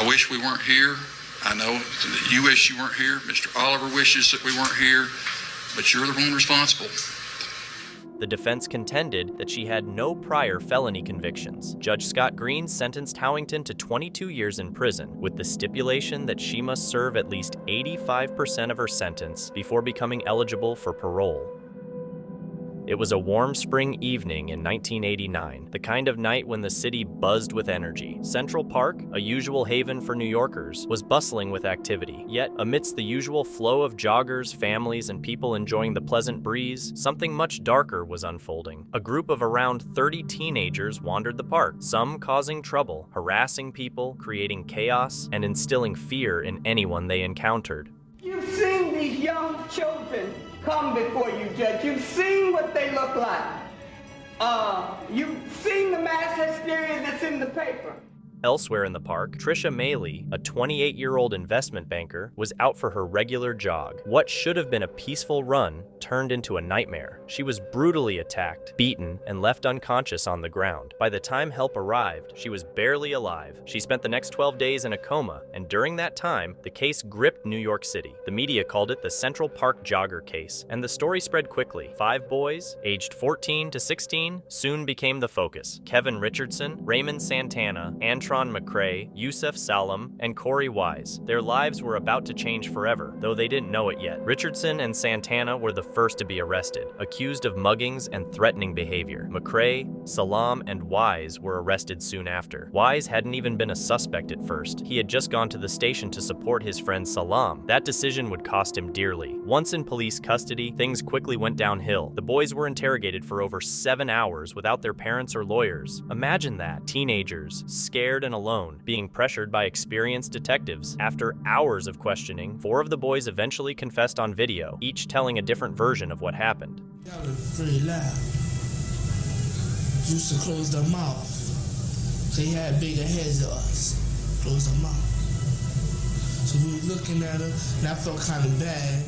I wish we weren't here. I know that you wish you weren't here. Mr. Oliver wishes that we weren't here, but you're the one responsible. The defense contended that she had no prior felony convictions. Judge Scott Green sentenced Howington to 22 years in prison, with the stipulation that she must serve at least 85% of her sentence before becoming eligible for parole. It was a warm spring evening in 1989, the kind of night when the city buzzed with energy. Central Park, a usual haven for New Yorkers, was bustling with activity. Yet, amidst the usual flow of joggers, families, and people enjoying the pleasant breeze, something much darker was unfolding. A group of around 30 teenagers wandered the park, some causing trouble, harassing people, creating chaos, and instilling fear in anyone they encountered. You've seen these young children come before you, Judge. You've seen what they look like. You've seen the mass hysteria that's in the paper. Elsewhere in the park, Trisha Maley, a 28-year-old investment banker, was out for her regular jog. What should have been a peaceful run turned into a nightmare. She was brutally attacked, beaten, and left unconscious on the ground. By the time help arrived, she was barely alive. She spent the next 12 days in a coma, and during that time, the case gripped New York City. The media called it the Central Park Jogger case, and the story spread quickly. 5 boys, aged 14 to 16, soon became the focus. Kevin Richardson, Raymond Santana, Antron McCrae, Yusef Salem, and Corey Wise. Their lives were about to change forever, though they didn't know it yet. Richardson and Santana were the first to be arrested, accused of muggings and threatening behavior. McCrae, Salam, and Wise were arrested soon after. Wise hadn't even been a suspect at first. He had just gone to the station to support his friend Salam. That decision would cost him dearly. Once in police custody, things quickly went downhill. The boys were interrogated for over 7 hours without their parents or lawyers. Imagine that. Teenagers, scared and alone, being pressured by experienced detectives. After hours of questioning, 4 of the boys eventually confessed on video, each telling a different version of what happened. Y'all are very loud. Used to close their mouth. They had bigger heads than us. Close their mouth. So we were looking at her, and I felt kind of bad.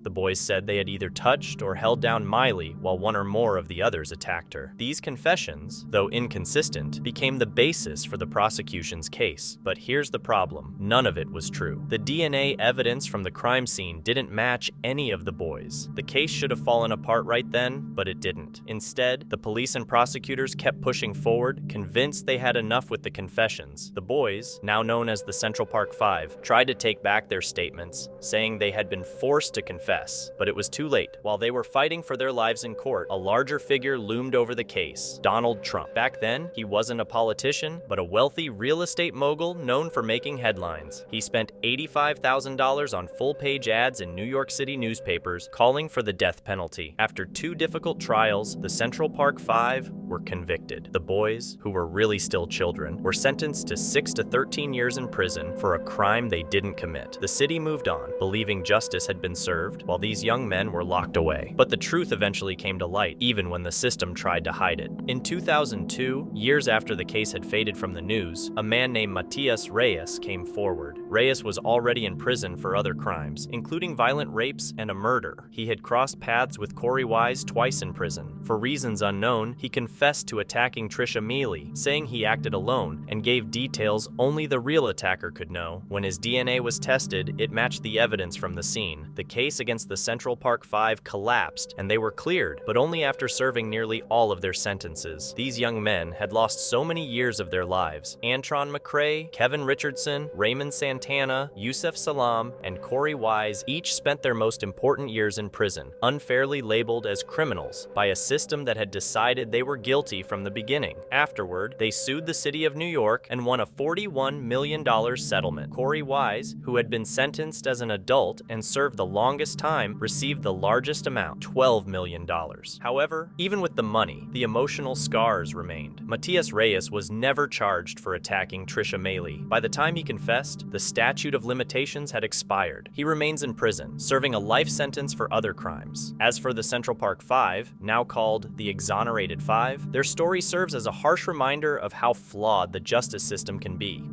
The boys said they had either touched or held down Miley while one or more of the others attacked her. These confessions, though inconsistent, became the basis for the prosecution's case. But here's the problem. None of it was true. The DNA evidence from the crime scene didn't match any of the boys. The case should have fallen apart right then, but it didn't. Instead, the police and prosecutors kept pushing forward, convinced they had enough with the confessions. The boys, now known as the Central Park 5, tried to take back their statements, saying they had been forced to confess. But it was too late. While they were fighting for their lives in court, a larger figure loomed over the case: Donald Trump. Back then, he wasn't a politician, but a wealthy real estate mogul known for making headlines. He spent $85,000 on full-page ads in New York City newspapers calling for the death penalty. After 2 difficult trials, the Central Park 5 were convicted. The boys, who were really still children, were sentenced to 6 to 13 years in prison for a crime they didn't commit. The city moved on, believing justice had been served, while these young men were locked away. But the truth eventually came to light, even when the system tried to hide it. In 2002, years after the case had faded from the news, a man named Matias Reyes came forward. Reyes was already in prison for other crimes, including violent rapes and a murder. He had crossed paths with Cory Wise twice in prison. For reasons unknown, he confessed to attacking Trisha Mealy, saying he acted alone, and gave details only the real attacker could know. When his DNA was tested, it matched the evidence from the scene. The case against the Central Park Five collapsed, and they were cleared, but only after serving nearly all of their sentences. These young men had lost so many years of their lives. Antron McCrae, Kevin Richardson, Raymond Santana, Yusef Salam, and Cory Wise each spent their most important years in prison, unfairly labeled as criminals by a system that had decided they were guilty from the beginning. Afterward, they sued the city of New York and won a $41 million settlement. Cory Wise, who had been sentenced as an adult and served the longest time, received the largest amount, $12 million. However, even with the money, the emotional scars remained. Matias Reyes was never charged for attacking Trisha Mealy. By the time he confessed, the statute of limitations had expired. He remains in prison, serving a life sentence for other crimes. As for the Central Park Five, now called the Exonerated Five, their story serves as a harsh reminder of how flawed the justice system can be.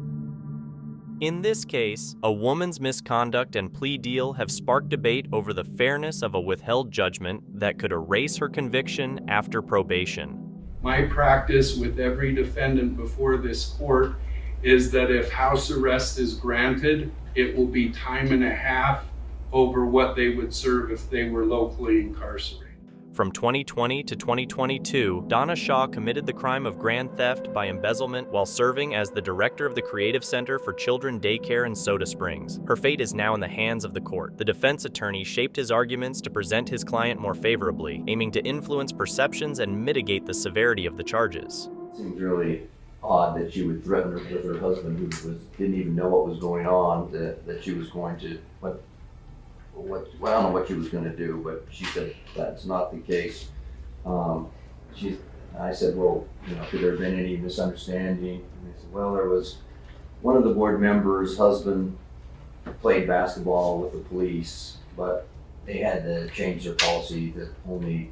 In this case, a woman's misconduct and plea deal have sparked debate over the fairness of a withheld judgment that could erase her conviction after probation. My practice with every defendant before this court is that if house arrest is granted, it will be time and a half over what they would serve if they were locally incarcerated. From 2020 to 2022, Donna Shaw committed the crime of grand theft by embezzlement while serving as the director of the Creative Center for Children Daycare in Soda Springs. Her fate is now in the hands of the court. The defense attorney shaped his arguments to present his client more favorably, aiming to influence perceptions and mitigate the severity of the charges. It seems really odd that she would threaten her with her husband, who didn't even know what was going on, that she was going to, well, I don't know what she was going to do, but she said that's not the case. I said, well, could there have been any misunderstanding? And they said, well, there was one of the board members' husband played basketball with the police, but they had to change their policy that only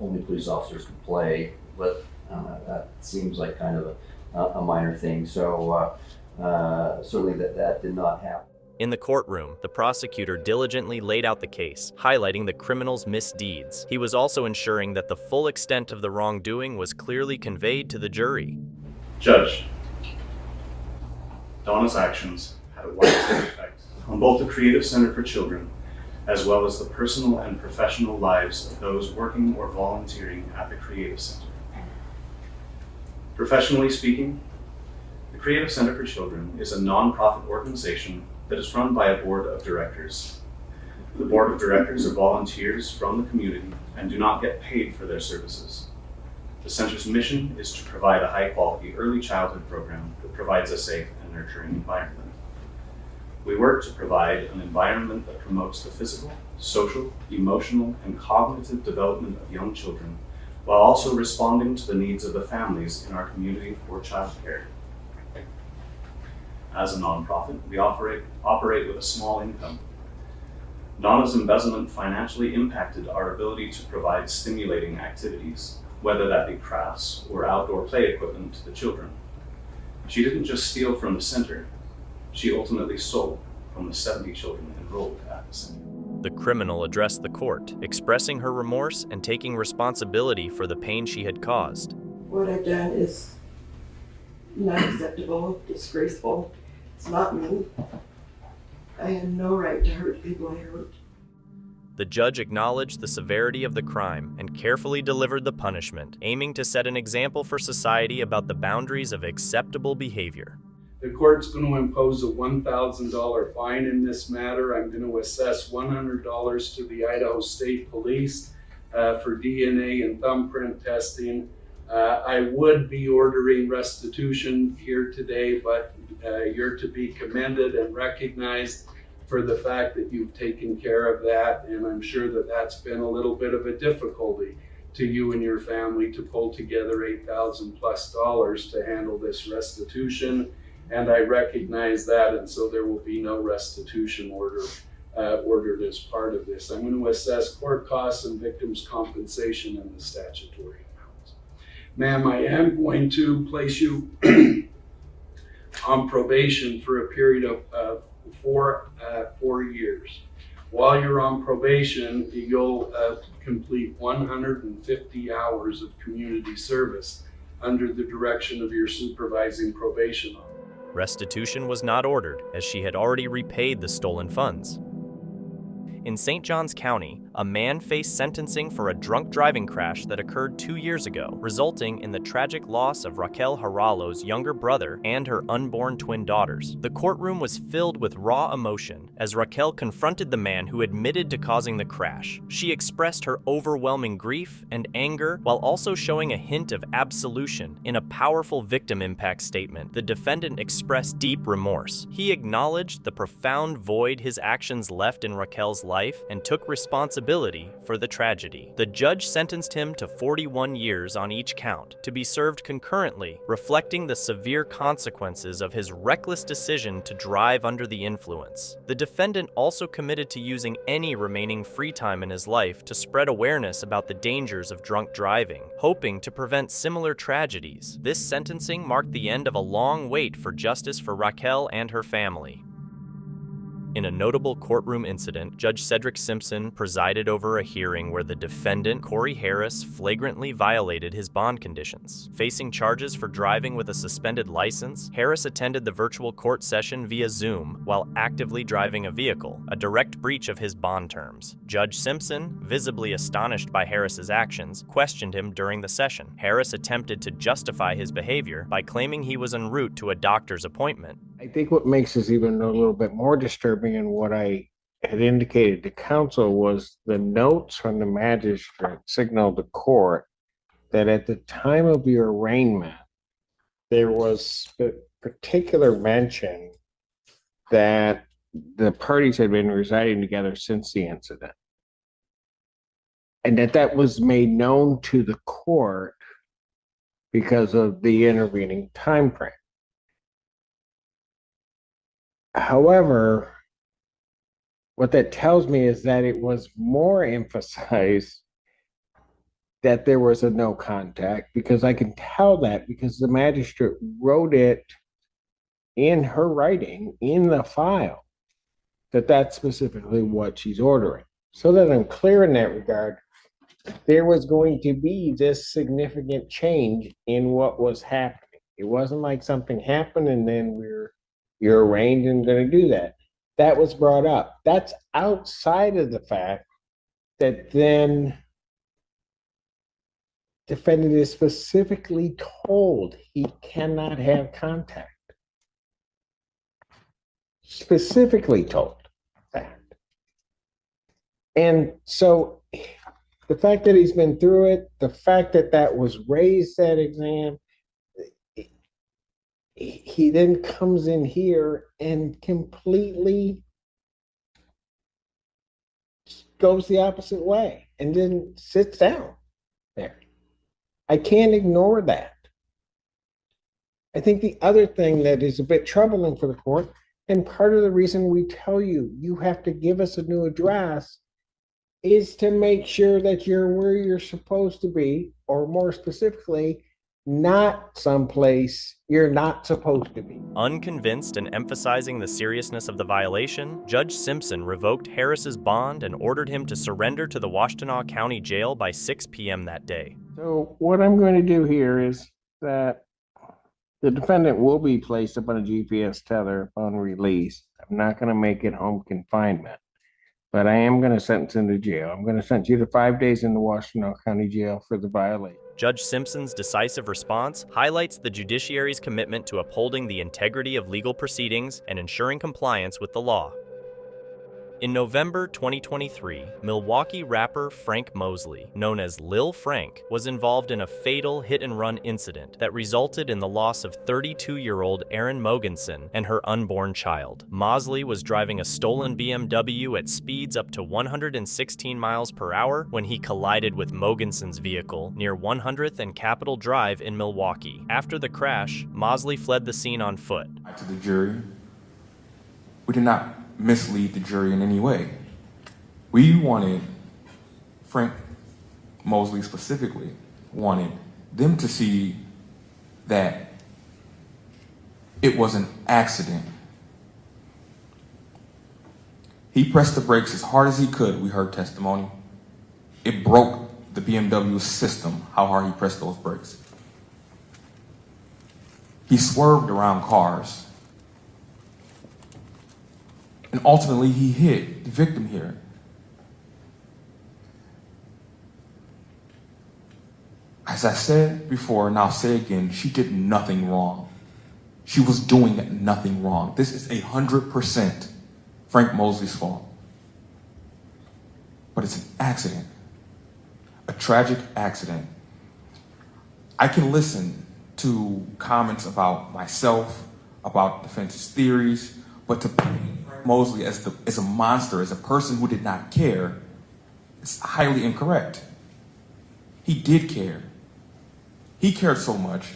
police officers could play. But that seems like kind of a minor thing. So certainly that did not happen. In the courtroom, the prosecutor diligently laid out the case, highlighting the criminal's misdeeds. He was also ensuring that the full extent of the wrongdoing was clearly conveyed to the jury. Judge, Donna's actions had a widespread effect on both the Creative Center for Children as well as the personal and professional lives of those working or volunteering at the Creative Center. Professionally speaking, the Creative Center for Children is a nonprofit organization that is run by a board of directors. The board of directors are volunteers from the community and do not get paid for their services. The center's mission is to provide a high-quality early childhood program that provides a safe and nurturing environment. We work to provide an environment that promotes the physical, social, emotional, and cognitive development of young children, while also responding to the needs of the families in our community for childcare. As a nonprofit, we operate with a small income. Donna's embezzlement financially impacted our ability to provide stimulating activities, whether that be crafts or outdoor play equipment to the children. She didn't just steal from the center, she ultimately stole from the 70 children enrolled at the center. The criminal addressed the court, expressing her remorse and taking responsibility for the pain she had caused. What I've done is not acceptable, disgraceful. It's not me. I had no right to hurt people I hurt. The judge acknowledged the severity of the crime and carefully delivered the punishment, aiming to set an example for society about the boundaries of acceptable behavior. The court's going to impose a $1,000 fine in this matter. I'm going to assess $100 to the Idaho State Police for DNA and thumbprint testing. I would be ordering restitution here today, but you're to be commended and recognized for the fact that you've taken care of that, and I'm sure that that's been a little bit of a difficulty. to you and your family to pull together $8,000+ to handle this restitution. And I recognize that, and so there will be no restitution ordered as part of this. I'm going to assess court costs and victims' compensation in the statutory amounts. Ma'am, I am going to place you on probation for a period of 4 years. While you're on probation, you'll complete 150 hours of community service under the direction of your supervising probation officer. Restitution was not ordered, as she had already repaid the stolen funds. In St. Johns County, a man faced sentencing for a drunk driving crash that occurred 2 years ago, resulting in the tragic loss of Raquel Haro's younger brother and her unborn twin daughters. The courtroom was filled with raw emotion as Raquel confronted the man who admitted to causing the crash. She expressed her overwhelming grief and anger while also showing a hint of absolution in a powerful victim impact statement. The defendant expressed deep remorse. He acknowledged the profound void his actions left in Raquel's life and took responsibility for the tragedy. The judge sentenced him to 41 years on each count, to be served concurrently, reflecting the severe consequences of his reckless decision to drive under the influence. The defendant also committed to using any remaining free time in his life to spread awareness about the dangers of drunk driving, hoping to prevent similar tragedies. This sentencing marked the end of a long wait for justice for Raquel and her family. In a notable courtroom incident, Judge Cedric Simpson presided over a hearing where the defendant, Cory Harris, flagrantly violated his bond conditions. Facing charges for driving with a suspended license, Harris attended the virtual court session via Zoom while actively driving a vehicle, a direct breach of his bond terms. Judge Simpson, visibly astonished by Harris's actions, questioned him during the session. Harris attempted to justify his behavior by claiming he was en route to a doctor's appointment. I think what makes this even a little bit more disturbing and what I had indicated to counsel was the notes from the magistrate signaled to court that at the time of your arraignment, there was particular mention that the parties had been residing together since the incident. And that was made known to the court because of the intervening time frame. However, what that tells me is that it was more emphasized that there was a no contact, because I can tell that because the magistrate wrote it in her writing in the file that that's specifically what she's ordering. So that I'm clear in that regard, there was going to be this significant change in what was happening. It wasn't like something happened and then you're arraigned and going to do that. That was brought up. That's outside of the fact that then defendant is specifically told he cannot have contact. Specifically told that. And so the fact that he's been through it, the fact that that was raised at exam, he then comes in here and completely goes the opposite way and then sits down there. I can't ignore that. I think the other thing that is a bit troubling for the court, and part of the reason we tell you, you have to give us a new address, is to make sure that you're where you're supposed to be, or more specifically, not someplace you're not supposed to be. Unconvinced and emphasizing the seriousness of the violation, Judge Simpson revoked Harris's bond and ordered him to surrender to the Washtenaw County Jail by 6 p.m. that day. So what I'm going to do here is that the defendant will be placed upon a GPS tether upon release. I'm not going to make it home confinement, but I am going to sentence him to jail. I'm going to sentence you to 5 days in the Washtenaw County Jail for the violation. Judge Simpson's decisive response highlights the judiciary's commitment to upholding the integrity of legal proceedings and ensuring compliance with the law. In November 2023, Milwaukee rapper Frank Mosley, known as Lil Frank, was involved in a fatal hit-and-run incident that resulted in the loss of 32-year-old Erin Mogensen and her unborn child. Mosley was driving a stolen BMW at speeds up to 116 miles per hour when he collided with Mogensen's vehicle near 100th and Capitol Drive in Milwaukee. After the crash, Mosley fled the scene on foot. To the jury, we did not mislead the jury in any way. We wanted, Frank Mosley specifically, wanted them to see that it was an accident. He pressed the brakes as hard as he could, we heard testimony. It broke the BMW system, how hard he pressed those brakes. He swerved around cars. And ultimately, he hit the victim here. As I said before, and I'll say again, she did nothing wrong. She was doing nothing wrong. This is 100% Frank Mosley's fault. But it's an accident, a tragic accident. I can listen to comments about myself, about defense's theories, but to paint Frank Mosley as a monster, as a person who did not care, is highly incorrect. He did care. He cared so much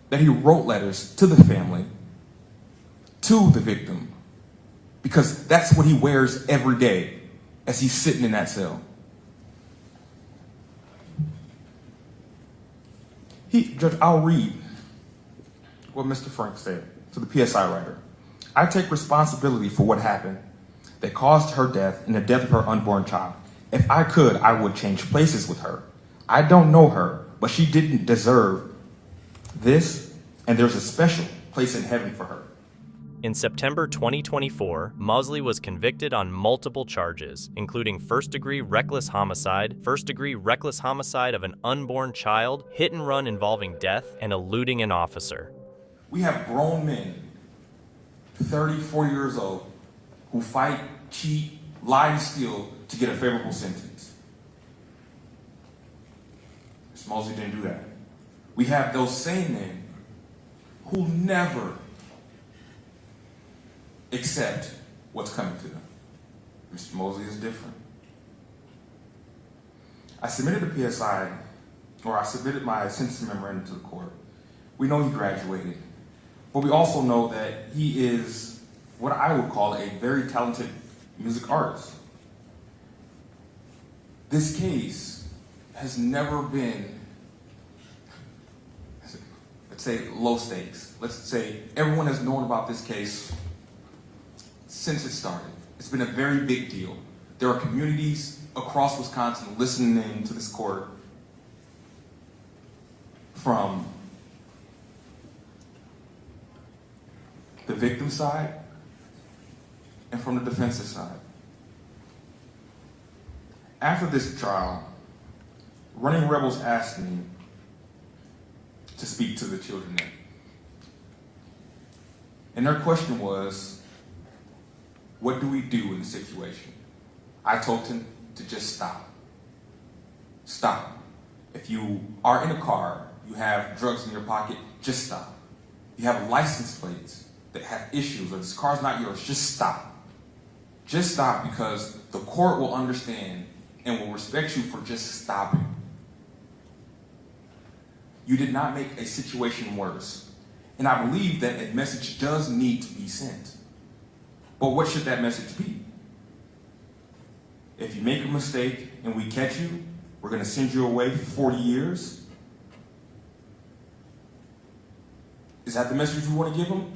that he wrote letters to the family, to the victim, because that's what he wears every day as he's sitting in that cell. Judge, I'll read what Mr. Frank said to the PSI writer. I take responsibility for what happened that caused her death and the death of her unborn child. If I could, I would change places with her. I don't know her, but she didn't deserve this, and there's a special place in heaven for her. In September 2024, Mosley was convicted on multiple charges, including first-degree reckless homicide of an unborn child, hit and run involving death, and eluding an officer. We have grown men, 30, 40 years old, who fight, cheat, lie, and steal to get a favorable sentence. Mr. Mosley didn't do that. We have those same men who never accept what's coming to them. Mr. Mosley is different. I submitted I submitted my sentencing memorandum to the court. We know he graduated, but we also know that he is what I would call a very talented music artist. This case has never been, let's say, low stakes. Let's say everyone has known about this case since it started. It's been a very big deal. There are communities across Wisconsin listening to this court, from the victim side and from the defense's side. After this trial, Running Rebels asked me to speak to the children there. And their question was, what do we do in the situation? I told them to just stop. Stop. If you are in a car, you have drugs in your pocket, just stop. You have license plates that have issues, or this car's not yours, just stop. Just stop, because the court will understand and will respect you for just stopping. You did not make a situation worse. And I believe that a message does need to be sent. But what should that message be? If you make a mistake and we catch you, we're going to send you away for 40 years? Is that the message we want to give them?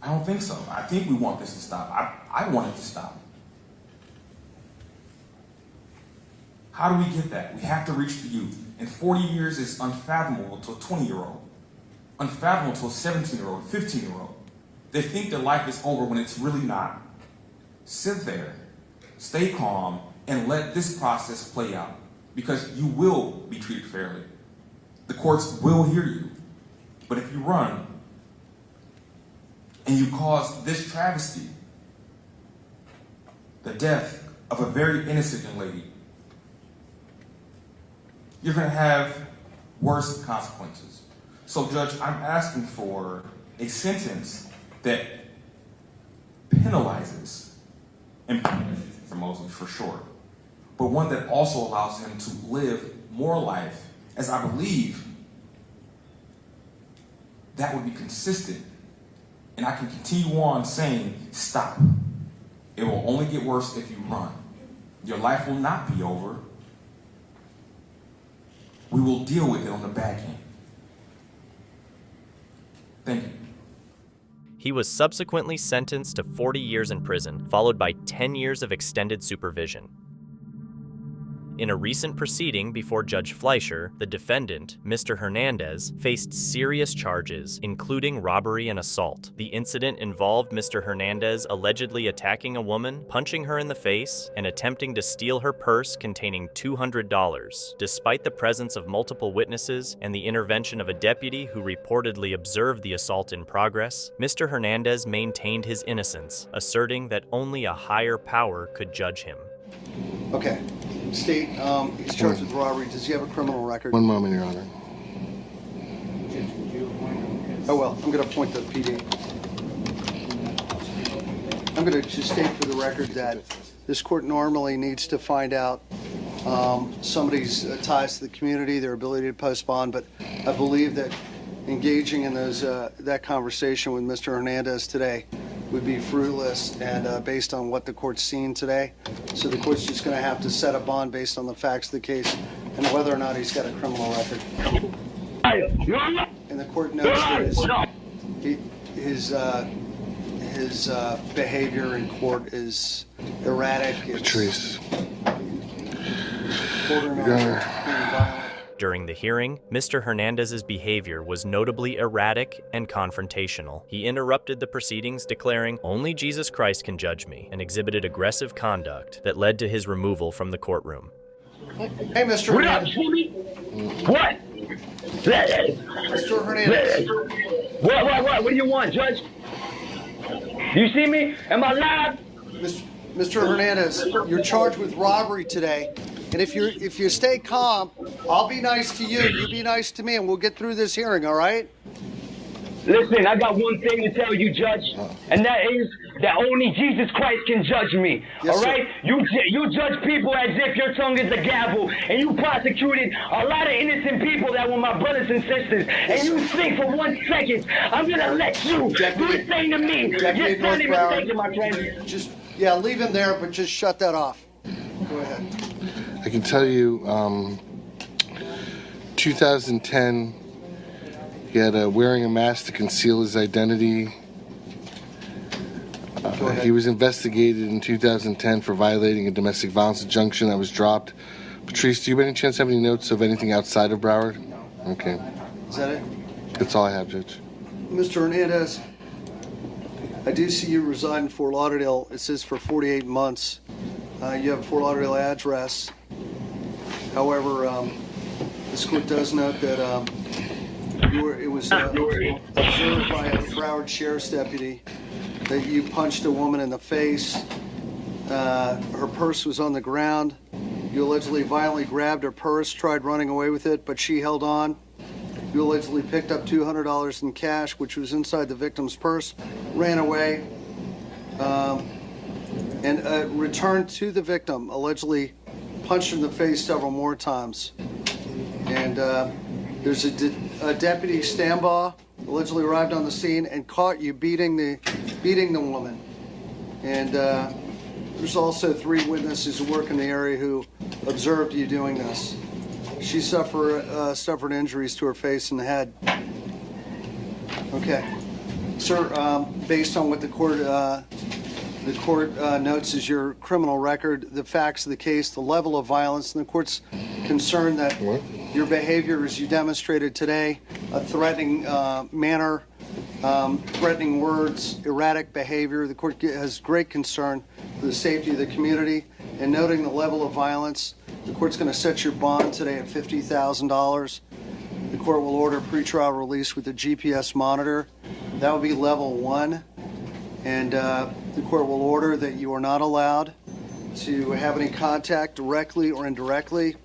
I don't think so. I think we want this to stop. I want it to stop. How do we get that? We have to reach the youth. And 40 years is unfathomable to a 20-year-old. Unfathomable to a 17-year-old, 15-year-old. They think their life is over when it's really not. Sit there, stay calm, and let this process play out, because you will be treated fairly. The courts will hear you. But if you run and you cause this travesty, the death of a very innocent young lady, you're going to have worse consequences. So, Judge, I'm asking for a sentence that penalizes impunity for Mosley, for sure, but one that also allows him to live more life, as I believe that would be consistent. And I can continue on saying, stop. It will only get worse if you run. Your life will not be over. We will deal with it on the back end. Thank you. He was subsequently sentenced to 40 years in prison, followed by 10 years of extended supervision. In a recent proceeding before Judge Fleischer, the defendant, Mr. Hernandez, faced serious charges, including robbery and assault. The incident involved Mr. Hernandez allegedly attacking a woman, punching her in the face, and attempting to steal her purse containing $200. Despite the presence of multiple witnesses and the intervention of a deputy who reportedly observed the assault in progress, Mr. Hernandez maintained his innocence, asserting that only a higher power could judge him. Okay. State, he's charged with robbery. Does he have a criminal record? One moment, Your Honor. Oh, well, I'm going to appoint the PD. I'm going to just state for the record that this court normally needs to find out somebody's ties to the community, their ability to post bond, but I believe that engaging in those that conversation with Mr. Hernandez today would be fruitless and based on what the court's seen today. So the court's just going to have to set a bond based on the facts of the case and whether or not he's got a criminal record. And the court notes that his behavior in court is erratic. Patrice. Bordering on being violent. During the hearing, Mr. Hernandez's behavior was notably erratic and confrontational. He interrupted the proceedings, declaring, "Only Jesus Christ can judge me," and exhibited aggressive conduct that led to his removal from the courtroom. Hey, Mr. What up, Hernandez. Jimmy? What? Mr. Hernandez. What? What do you want, Judge? You see me? Am I live? Mr. Hernandez, you're charged with robbery today. And if you stay calm, I'll be nice to you, you be nice to me, and we'll get through this hearing, all right? Listen, I got one thing to tell you, Judge, and that is that only Jesus Christ can judge me, Yes, all right? sir. You judge people as if your tongue is a gavel, and you prosecuted a lot of innocent people that were my brothers and sisters, and you think for 1 second, I'm going to let you do the same to me. You're not even thinking, my friend. Just, yeah, leave him there, but just shut that off. Go ahead. I can tell you, 2010, he had wearing a mask to conceal his identity. He was investigated in 2010 for violating a domestic violence injunction that was dropped. Patrice, do you by any chance have any notes of anything outside of Broward? Okay. Is that it? That's all I have, Judge. Mr. Hernandez, I do see you reside in Fort Lauderdale. It says for 48 months. You have a Fort Lauderdale address. However, this court does note that it was observed by a Broward Sheriff's deputy that you punched a woman in the face. Her purse was on the ground. You allegedly violently grabbed her purse, tried running away with it, but she held on. You allegedly picked up $200 in cash, which was inside the victim's purse, ran away, and returned to the victim, allegedly punched her in the face several more times. And there's a deputy Stambaugh allegedly arrived on the scene and caught you beating the woman. And there's also 3 witnesses who work in the area who observed you doing this. She suffered injuries to her face and head. Okay, sir. Based on what the court notes is your criminal record, the facts of the case, the level of violence, and the court's concerned that your behavior, as you demonstrated today, a threatening manner, threatening words, erratic behavior. The court has great concern for the safety of the community, and noting the level of violence, the court's going to set your bond today at $50,000. The court will order pretrial release with a GPS monitor. That will be level 1. And the court will order that you are not allowed to have any contact directly or indirectly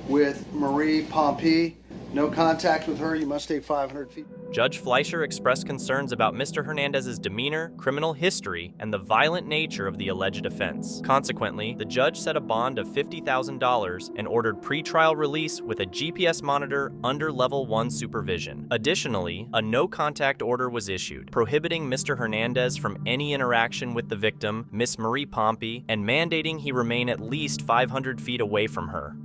with Marie Pompey. No contact with her. You must stay 500 feet. Judge Fleischer expressed concerns about Mr. Hernandez's demeanor, criminal history, and the violent nature of the alleged offense. Consequently, the judge set a bond of $50,000 and ordered pretrial release with a GPS monitor under Level 1 supervision. Additionally, a no-contact order was issued, prohibiting Mr. Hernandez from any interaction with the victim, Miss Marie Pompey, and mandating he remain at least 500 feet away from her.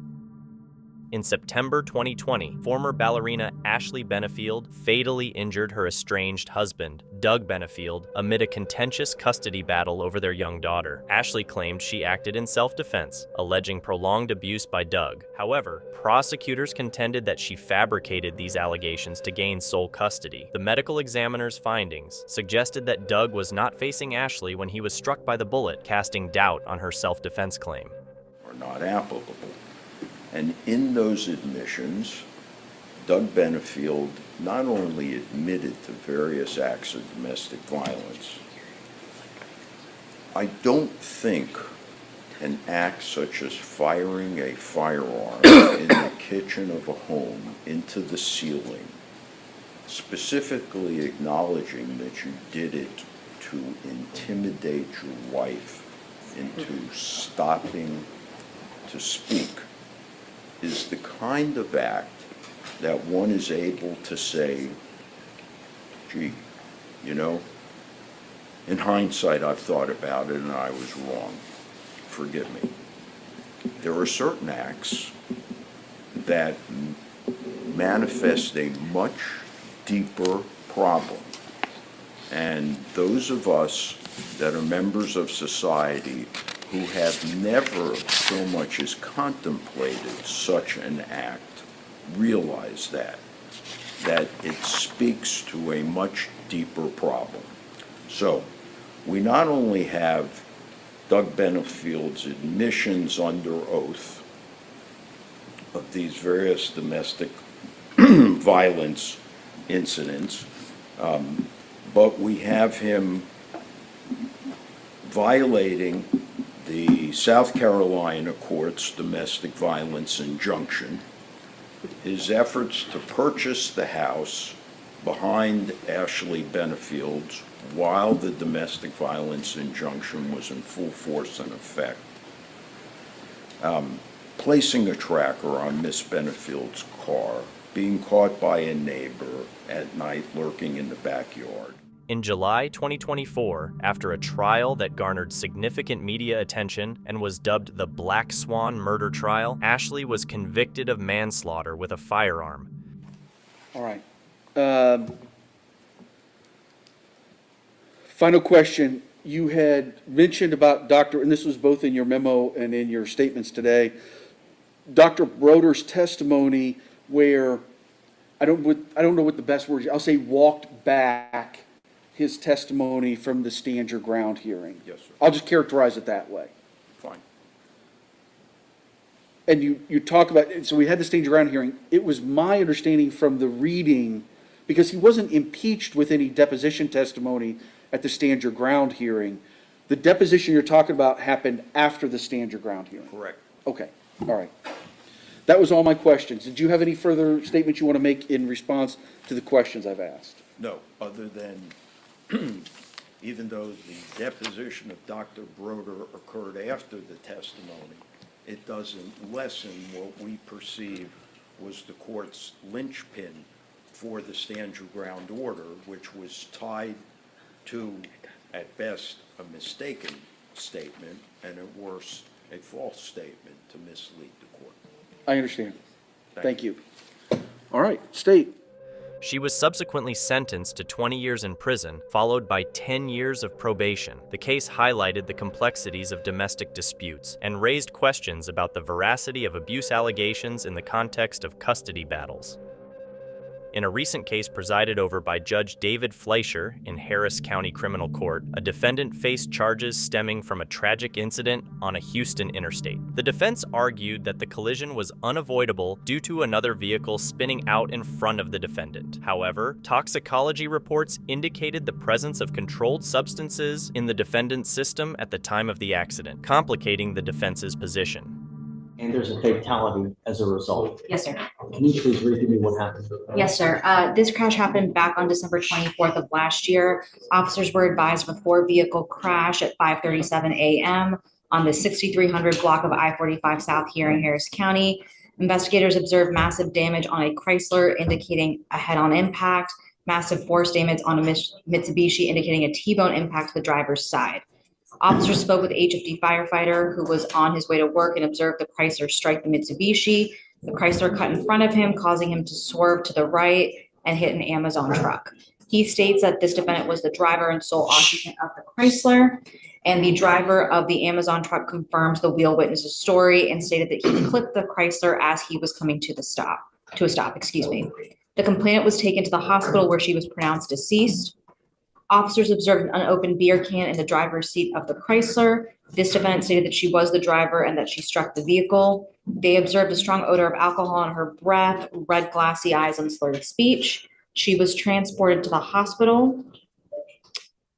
In September 2020, former ballerina Ashley Benefield fatally injured her estranged husband, Doug Benefield, amid a contentious custody battle over their young daughter. Ashley claimed she acted in self-defense, alleging prolonged abuse by Doug. However, prosecutors contended that she fabricated these allegations to gain sole custody. The medical examiner's findings suggested that Doug was not facing Ashley when he was struck by the bullet, casting doubt on her self-defense claim. Are not applicable. And in those admissions, Doug Benefield not only admitted to various acts of domestic violence, I don't think an act such as firing a firearm in the kitchen of a home into the ceiling, specifically acknowledging that you did it to intimidate your wife into stopping to speak, is the kind of act that one is able to say, gee, you know, in hindsight I've thought about it and I was wrong. Forgive me. There are certain acts that manifest a much deeper problem. And those of us that are members of society who have never so much as contemplated such an act realize that it speaks to a much deeper problem. So we not only have Doug Benefield's admissions under oath of these various domestic violence incidents, but we have him violating the South Carolina court's domestic violence injunction, his efforts to purchase the house behind Ashley Benefield's while the domestic violence injunction was in full force and effect, placing a tracker on Miss Benefield's car, being caught by a neighbor at night lurking in the backyard. In July 2024, after a trial that garnered significant media attention and was dubbed the Black Swan murder trial, Ashley was convicted of manslaughter with a firearm. All right. Final question. You had mentioned about and this was both in your memo and in your statements today, Dr. Broder's testimony where, I don't know what the best word is, I'll say walked back his testimony from the stand your ground hearing. Yes, sir. I'll just characterize it that way. Fine. And you talk about, so we had the stand your ground hearing. It was my understanding from the reading, because he wasn't impeached with any deposition testimony at the stand your ground hearing. The deposition you're talking about happened after the stand your ground hearing. Correct. Okay, all right. That was all my questions. Did you have any further statements you want to make in response to the questions I've asked? No, other than even though the deposition of Dr. Broder occurred after the testimony, it doesn't lessen what we perceive was the court's linchpin for the stand your ground order, which was tied to, at best, a mistaken statement, and at worst, a false statement to mislead the court. I understand. Thank you. All right, State. She was subsequently sentenced to 20 years in prison, followed by 10 years of probation. The case highlighted the complexities of domestic disputes and raised questions about the veracity of abuse allegations in the context of custody battles. In a recent case presided over by Judge David Fleischer in Harris County Criminal Court, a defendant faced charges stemming from a tragic incident on a Houston interstate. The defense argued that the collision was unavoidable due to another vehicle spinning out in front of the defendant. However, toxicology reports indicated the presence of controlled substances in the defendant's system at the time of the accident, complicating the defense's position. And there's a fatality as a result. Yes, sir. Can you please read to me what happened? Yes, sir. This crash happened back on December 24th of last year. Officers were advised of a four-vehicle crash at 5:37 a.m. on the 6300 block of I-45 South here in Harris County. Investigators observed massive damage on a Chrysler, indicating a head-on impact, massive force damage on a Mitsubishi, indicating a T-bone impact to the driver's side. Officers spoke with a HFD firefighter who was on his way to work and observed the Chrysler strike the Mitsubishi. The Chrysler cut in front of him, causing him to swerve to the right and hit an Amazon truck. He states that this defendant was the driver and sole occupant of the Chrysler, and the driver of the Amazon truck confirms the wheel witness's story and stated that he clipped the Chrysler as he was coming to a stop. The complainant was taken to the hospital where she was pronounced deceased. Officers observed an unopened beer can in the driver's seat of the Chrysler. This defendant stated that she was the driver and that she struck the vehicle. They observed a strong odor of alcohol in her breath, red glassy eyes, and slurred speech. She was transported to the hospital,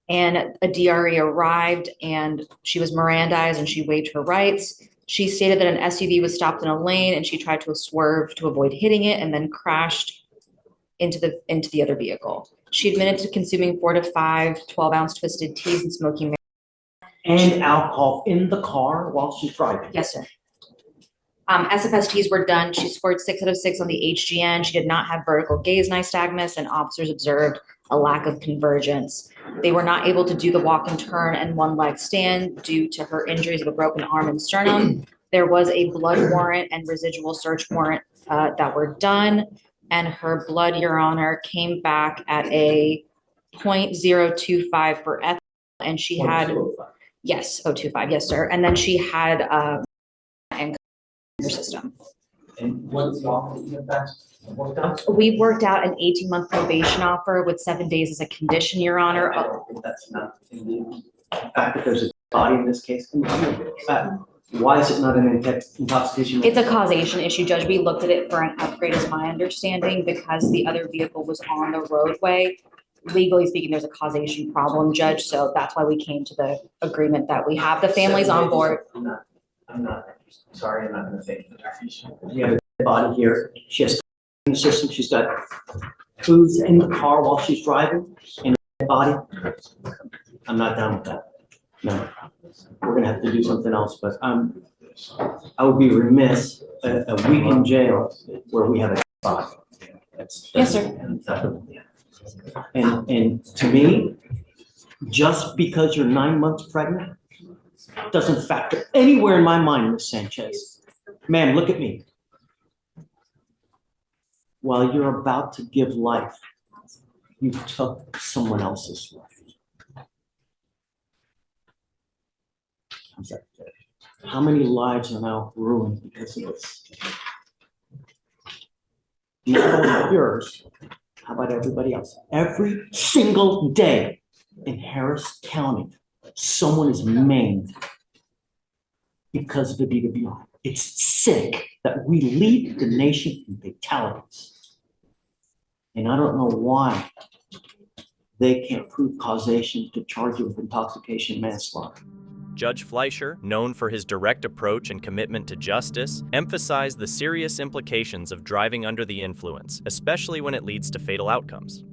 and a DRE arrived, and she was Mirandized and she waived her rights. She stated that an SUV was stopped in a lane and she tried to swerve to avoid hitting it and then crashed into the other vehicle. She admitted to consuming 4 to 5 12-ounce twisted teas and smoking marijuana. And alcohol in the car while she's driving? Yes, sir. SFSTs were done. She scored 6 out of 6 on the HGN. She did not have vertical gaze nystagmus, and officers observed a lack of convergence. They were not able to do the walk and turn and one leg stand due to her injuries of a broken arm and sternum. There was a blood warrant and residual search warrant that were done, and her blood, Your Honor, came back at a 0.025 for ethanol, and she had, yes, 0.25, yes, sir. And then she had and her system. And what's the offer that you have We worked out an 18-month probation offer with 7 days as a condition, Your Honor. I don't think that's enough. The fact that there's a body in this case, why is it not an intoxication? It's a causation issue, Judge. We looked at it for an upgrade, is my understanding, because the other vehicle was on the roadway. Legally speaking, there's a causation problem, Judge, so that's why we came to the agreement that we have the families on board. I'm not, sorry, I'm not gonna take it. You have a body here, she has in the system, she's got foods in the car while she's driving, in the body. I'm not down with that. No, we're gonna have to do something else, but I would be remiss a week in jail where we have a body. Yes, sir. And to me, just because you're 9 months pregnant doesn't factor anywhere in my mind, Ms. Sanchez. Ma'am, look at me. While you're about to give life, you took someone else's life. How many lives are now ruined because of this? Not only yours, how about everybody else? Every single day in Harris County, someone is maimed because of the DWI. It's sick that we lead the nation in fatalities. And I don't know why they can't prove causation to charge you with intoxication manslaughter. Judge Fleischer, known for his direct approach and commitment to justice, emphasized the serious implications of driving under the influence, especially when it leads to fatal outcomes.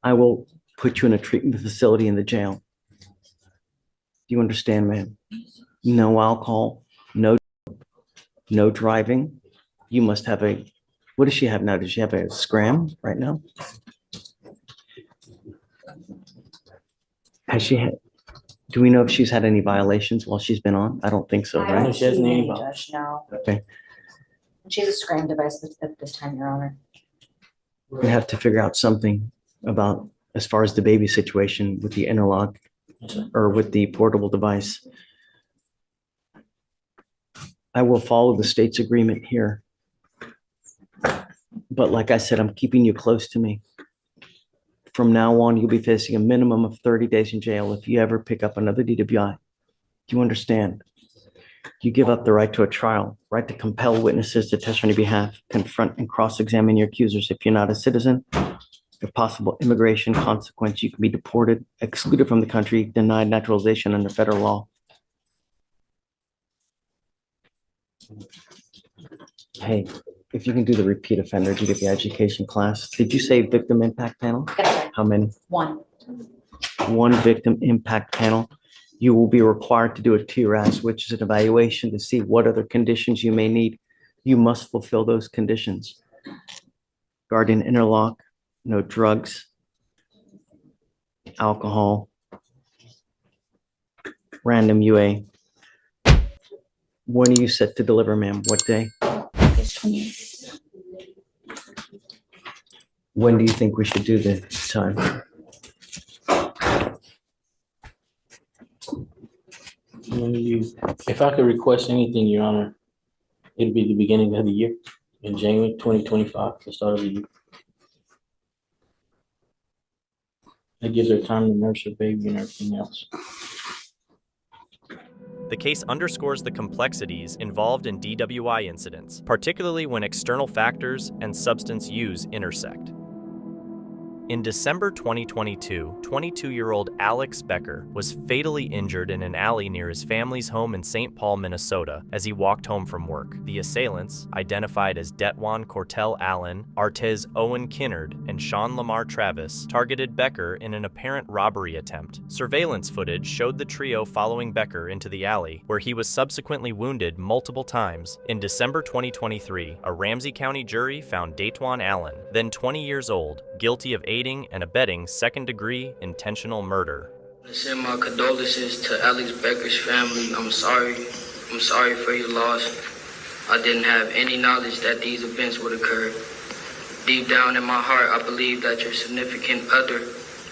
I will put you in a treatment facility in the jail. Do you understand, ma'am? No alcohol, no driving. You must have a, what does she have now? Does she have a scram right now? Has she had, do we know if she's had any violations while she's been on? I don't think so, I right? don't see any, Judge, no. Okay. She has a scram device at this time, Your Honor. We're gonna have to figure out something about, as far as the baby situation with the interlock or with the portable device. I will follow the state's agreement here. But like I said, I'm keeping you close to me. From now on, you'll be facing a minimum of 30 days in jail if you ever pick up another DWI. Do you understand? You give up the right to a trial, right to compel witnesses to testify on your behalf, confront and cross-examine your accusers. If you're not a citizen, if possible immigration consequence, you can be deported, excluded from the country, denied naturalization under federal law. Hey, if you can do the repeat offender, did you get the education class? Did you say victim impact panel? How many? One. One victim impact panel. You will be required to do a TRAS, which is an evaluation to see what other conditions you may need. You must fulfill those conditions. Guardian interlock, no drugs, alcohol, random UA. When are you set to deliver, ma'am? What day? August 28th. When do you think we should do the time? If I could request anything, Your Honor, it'd be the beginning of the year, in January 2025, the start of the year. It gives her time to nurse her baby and everything else. The case underscores the complexities involved in DWI incidents, particularly when external factors and substance use intersect. In December 2022, 22-year-old Alex Becker was fatally injured in an alley near his family's home in St. Paul, Minnesota, as he walked home from work. The assailants, identified as Detwan Cortell Allen, Artez Owen Kinnard, and Sean Lamar Travis, targeted Becker in an apparent robbery attempt. Surveillance footage showed the trio following Becker into the alley, where he was subsequently wounded multiple times. In December 2023, a Ramsey County jury found Detwan Allen, then 20 years old, guilty of aiding and abetting second-degree intentional murder. I send my condolences to Alex Becker's family. I'm sorry for your loss. I didn't have any knowledge that these events would occur. Deep down in my heart, I believe that your significant other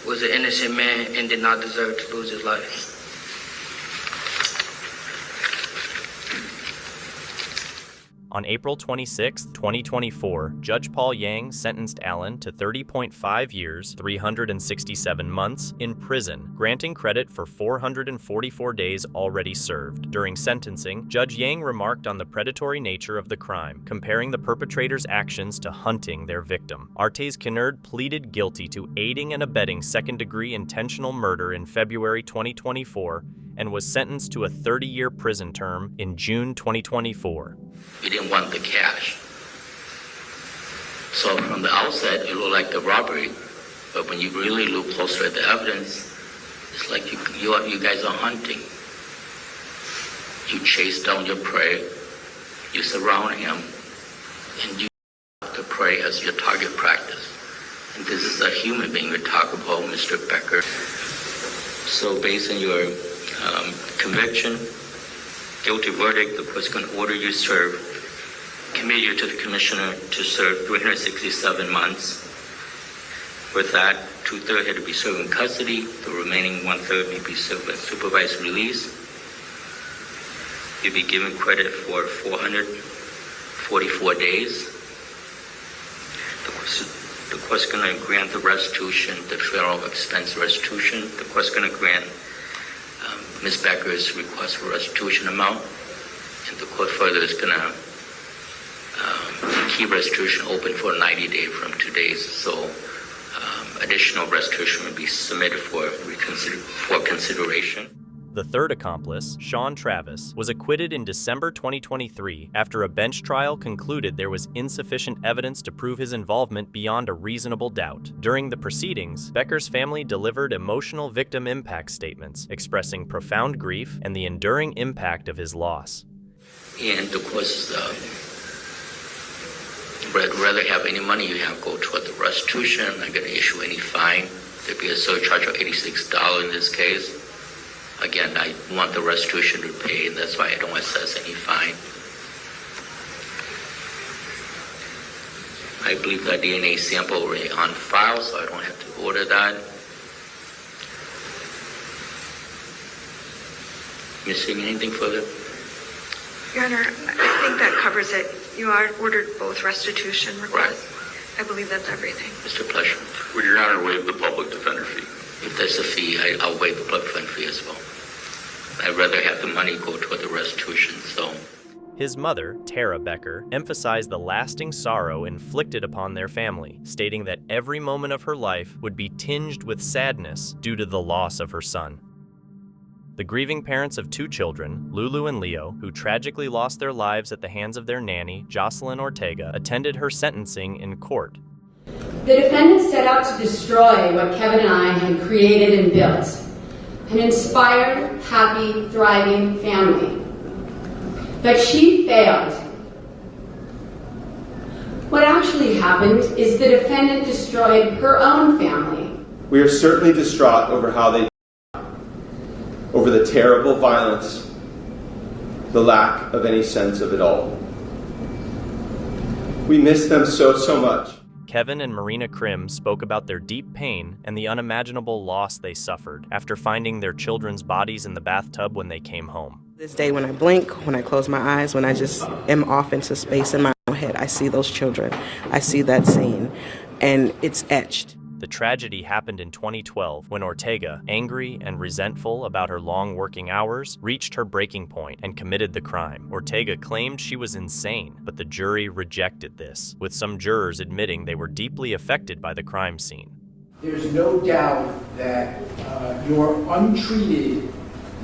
was an innocent man and did not deserve to lose his life. On April 26, 2024, Judge Paul Yang sentenced Allen to 30.5 years, 367 months in prison, granting credit for 444 days already served. During sentencing, Judge Yang remarked on the predatory nature of the crime, comparing the perpetrator's actions to hunting their victim. Artez Kinnard pleaded guilty to aiding and abetting second-degree intentional murder in February 2024 and was sentenced to a 30-year prison term in June 2024. We didn't want the cash. So from the outset, it looked like the robbery, but when you really look closer at the evidence, it's like you guys are hunting. You chase down your prey, you surround him, and you the prey as your target practice. And this is a human being we talk about, Mr. Becker. So based on your conviction, guilty verdict, the court's going to order you commit you to the commissioner to serve 367 months. With that, 2/3 had to be served in custody, the remaining 1/3 may be served in supervised release. You'll be given credit for 444 days. The court's going to grant the restitution, the federal expense restitution. The court's going to grant Ms. Becker's request for restitution amount, and the court further is going to keep restitution open for 90 days from today's. So additional restitution will be submitted for consideration. The third accomplice, Sean Travis, was acquitted in December 2023 after a bench trial concluded there was insufficient evidence to prove his involvement beyond a reasonable doubt. During the proceedings, Becker's family delivered emotional victim impact statements expressing profound grief and the enduring impact of his loss. And of course, rather have any money you have go toward the restitution. I'm not going to issue any fine. There'd be a surcharge of $86 in this case. Again, I want the restitution to pay, and that's why I don't assess any fine. I believe that DNA sample already on file, so I don't have to order that. Missing anything further? Your Honor, I think that covers it. You are ordered both restitution requests. I believe that's everything. Mr. Plesher, would Your Honor waive the public defender fee? If that's a fee, I'll waive the public defender fee as well. I'd rather have the money go toward the restitution, so. His mother, Tara Becker, emphasized the lasting sorrow inflicted upon their family, stating that every moment of her life would be tinged with sadness due to the loss of her son. The grieving parents of 2 children, Lulu and Leo, who tragically lost their lives at the hands of their nanny, Jocelyn Ortega, attended her sentencing in court. The defendant set out to destroy what Kevin and I had created and built, an inspired, happy, thriving family. But she failed. What actually happened is the defendant destroyed her own family. We are certainly distraught over how they over the terrible violence, the lack of any sense of it all. We miss them so much. Kevin and Marina Krim spoke about their deep pain and the unimaginable loss they suffered after finding their children's bodies in the bathtub when they came home. This day, when I blink, when I close my eyes, when I just am off into space in my own head, I see those children. I see that scene, and it's etched. The tragedy happened in 2012 when Ortega, angry and resentful about her long working hours, reached her breaking point and committed the crime. Ortega claimed she was insane, but the jury rejected this, with some jurors admitting they were deeply affected by the crime scene. There's no doubt that your untreated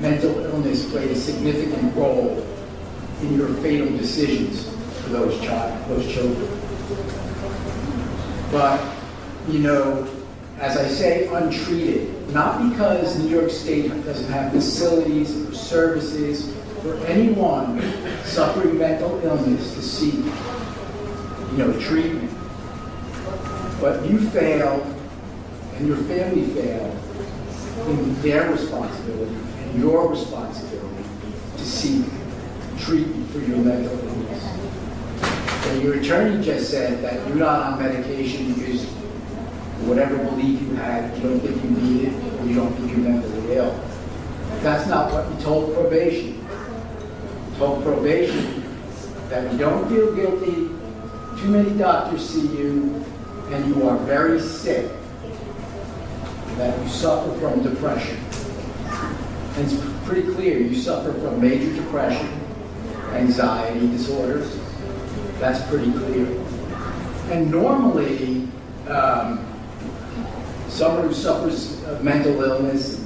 mental illness played a significant role in your fatal decisions for those children. But you know, as I say, untreated, not because New York State doesn't have facilities or services for anyone suffering mental illness to seek, treatment. But you failed, and your family failed in their responsibility and your responsibility to seek treatment for your mental illness. And your attorney just said that you're not on medication because whatever belief you had, you don't think you need it, or you don't think you're mentally ill. That's not what you told probation. You told probation that you don't feel guilty, too many doctors see you, and you are very sick, that you suffer from depression. And it's pretty clear, you suffer from major depression, anxiety disorders. That's pretty clear. And normally, someone who suffers of mental illness